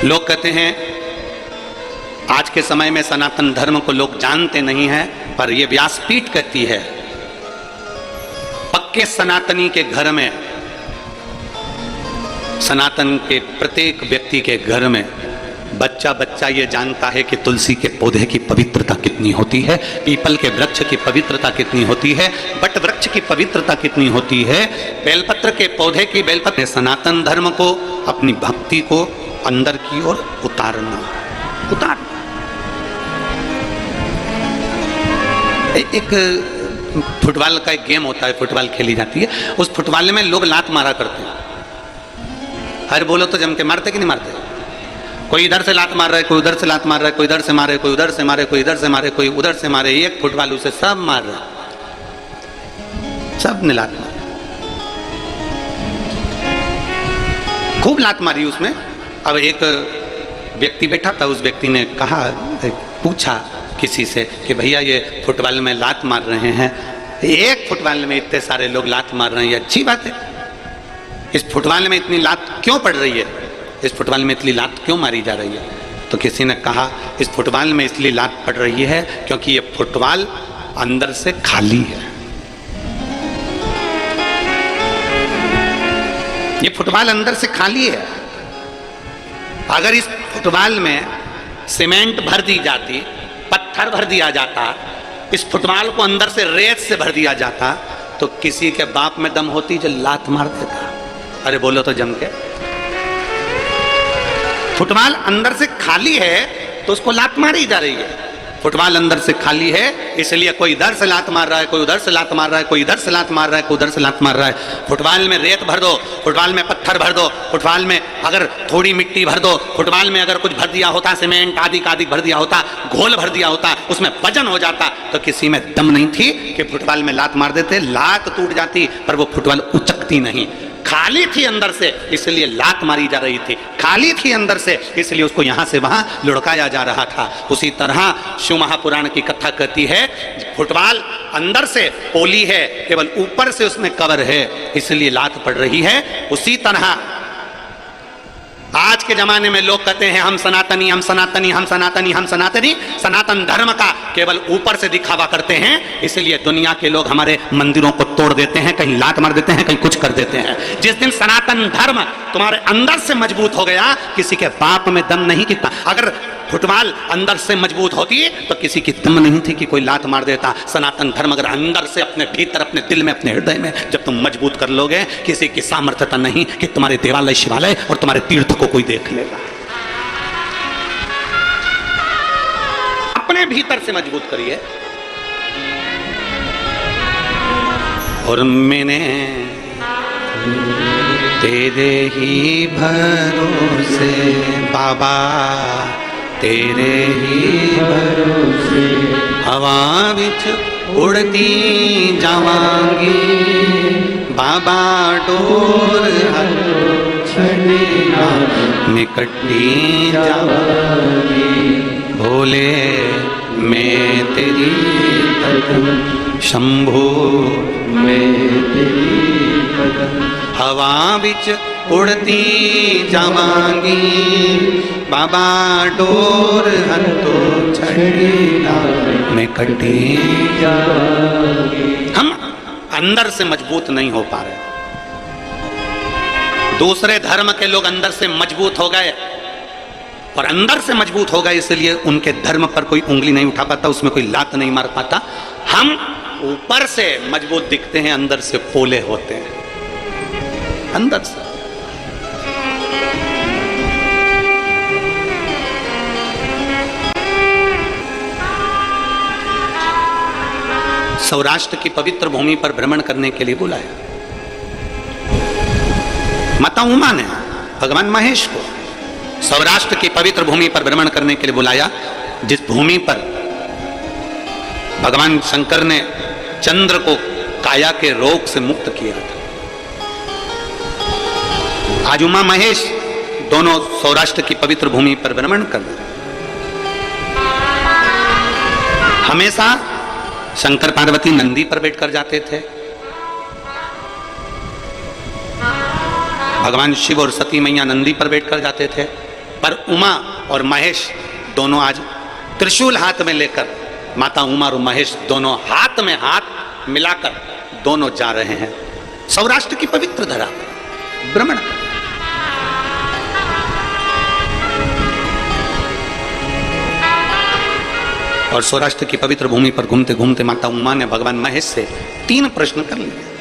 लोग कहते हैं आज के समय में सनातन धर्म को लोग जानते नहीं हैं, पर यह व्यासपीठ कहती है पक्के सनातनी के घर में, सनातन के प्रत्येक व्यक्ति के घर में बच्चा बच्चा ये जानता है कि तुलसी के पौधे की पवित्रता कितनी होती है, पीपल के वृक्ष की पवित्रता कितनी होती है, बट वृक्ष की पवित्रता कितनी होती है, बेलपत्र के पौधे की बेलपत्र। सनातन धर्म को, अपनी भक्ति को अंदर की ओर उतारना। एक फुटबॉल का एक गेम होता है, फुटबॉल खेली जाती है, उस फुटबॉल में लोग लात मारा करते हैं। अरे बोलो तो जम के मारते कि नहीं मारते? कोई इधर से लात मार रहा है, कोई उधर से लात मार रहा है, कोई इधर से मारे, कोई उधर से मारे, कोई इधर से मारे, कोई उधर से मारे, एक फुटबॉल उसे सब मार रहा है, सब ने लात मारी, खूब लात मारी उसमें। अब एक व्यक्ति बैठा था, उस व्यक्ति ने कहा, पूछा किसी से कि भैया ये फुटबॉल में लात मार रहे हैं, एक फुटबॉल में इतने सारे लोग लात मार रहे हैं, ये अच्छी बात है? इस फुटबॉल में इतनी लात क्यों पड़ रही है, इस फुटबॉल में इतनी लात क्यों मारी जा रही है? तो किसी ने कहा इस फुटबॉल में इसलिए लात पड़ रही है क्योंकि ये फुटबॉल अंदर से खाली है। ये फुटबॉल अंदर से खाली है। अगर इस फुटबॉल में सीमेंट भर दी जाती, पत्थर भर दिया जाता, इस फुटबॉल को अंदर से रेत से भर दिया जाता, तो किसी के बाप में दम होती जो लात मार देता। अरे बोलो तो जम के। फुटबॉल अंदर से खाली है तो उसको लात मारी जा रही है। फुटबॉल अंदर से खाली है इसलिए कोई इधर से लात मार रहा है, कोई उधर से लात मार रहा है, कोई इधर से लात मार रहा है, कोई उधर से लात मार रहा है। फुटबॉल में रेत भर दो, फुटबॉल में पत्थर भर दो, फुटबॉल में अगर थोड़ी मिट्टी भर दो, फुटबॉल में अगर कुछ भर दिया होता, सीमेंट आदि का आदि भर दिया होता, घोल भर दिया होता, उसमें वजन हो जाता, तो किसी में दम नहीं थी कि फुटबॉल में लात मार देते, लात टूट जाती, पर वो फुटबॉल उचकती नहीं। खाली थी अंदर से इसलिए लात मारी जा रही थी, खाली थी अंदर से इसलिए उसको यहां से वहां लुढ़काया जा रहा था। उसी तरह शिव महापुराण की कथा कहती है फुटबॉल अंदर से पोली है, केवल ऊपर से उसमें कवर है, इसलिए लात पड़ रही है। उसी तरह आज के जमाने में लोग कहते हैं हम सनातनी, हम सनातनी, हम सनातनी, हम सनातनी, सनातन धर्म का केवल ऊपर से दिखावा करते हैं, इसलिए दुनिया के लोग हमारे मंदिरों को तोड़ देते हैं, कहीं लात मार देते हैं, कहीं कुछ कर देते हैं। जिस दिन सनातन धर्म तुम्हारे अंदर से मजबूत हो गया, किसी के बाप में दम नहीं कितना। अगर फुटबॉल अंदर से मजबूत होती तो किसी की दम नहीं थी कि कोई लात मार देता। सनातन धर्म अगर अंदर से अपने भीतर, अपने दिल में, अपने हृदय में जब तुम मजबूत कर लोगे, किसी की सामर्थ्यता नहीं कि तुम्हारे देवालय, शिवालय और तुम्हारे तीर्थ को कोई देख लेगा। अपने भीतर से मजबूत करिए। और मैंने तेरे ही भरोसे बाबा, तेरे ही भरोसे हवा विच उड़ती जावांगी, बाबा डोर छड़ना निकटी जावांगी, भोले मैं तेरी कदम शंभू मैं तेरी कदम, हवा विच उड़ती जावांगी, बाबा डोर हंतो छड़ीना में कटी जावांगी। हम अंदर से मजबूत नहीं हो पा रहे। दूसरे धर्म के लोग अंदर से मजबूत हो गए, और अंदर से मजबूत होगा, इसलिए उनके धर्म पर कोई उंगली नहीं उठा पाता, उसमें कोई लात नहीं मार पाता। हम ऊपर से मजबूत दिखते हैं, अंदर से पोले होते हैं, अंदर से। सौराष्ट्र की पवित्र भूमि पर भ्रमण करने के लिए बुलाया माता उमा ने भगवान महेश को। सौराष्ट्र की पवित्र भूमि पर भ्रमण करने के लिए बुलाया, जिस भूमि पर भगवान शंकर ने चंद्र को काया के रोग से मुक्त किया था। आज उमा महेश दोनों सौराष्ट्र की पवित्र भूमि पर भ्रमण कर रहे हैं। हमेशा शंकर पार्वती नंदी पर बैठकर जाते थे, भगवान शिव और सती मैया नंदी पर बैठकर जाते थे, पर उमा और महेश दोनों आज त्रिशूल हाथ में लेकर, माता उमा और महेश दोनों हाथ में हाथ मिलाकर दोनों जा रहे हैं सौराष्ट्र की पवित्र धरा पर भ्रमण। और सौराष्ट्र की पवित्र भूमि पर घूमते घूमते माता उमा ने भगवान महेश से 3 प्रश्न कर लिए।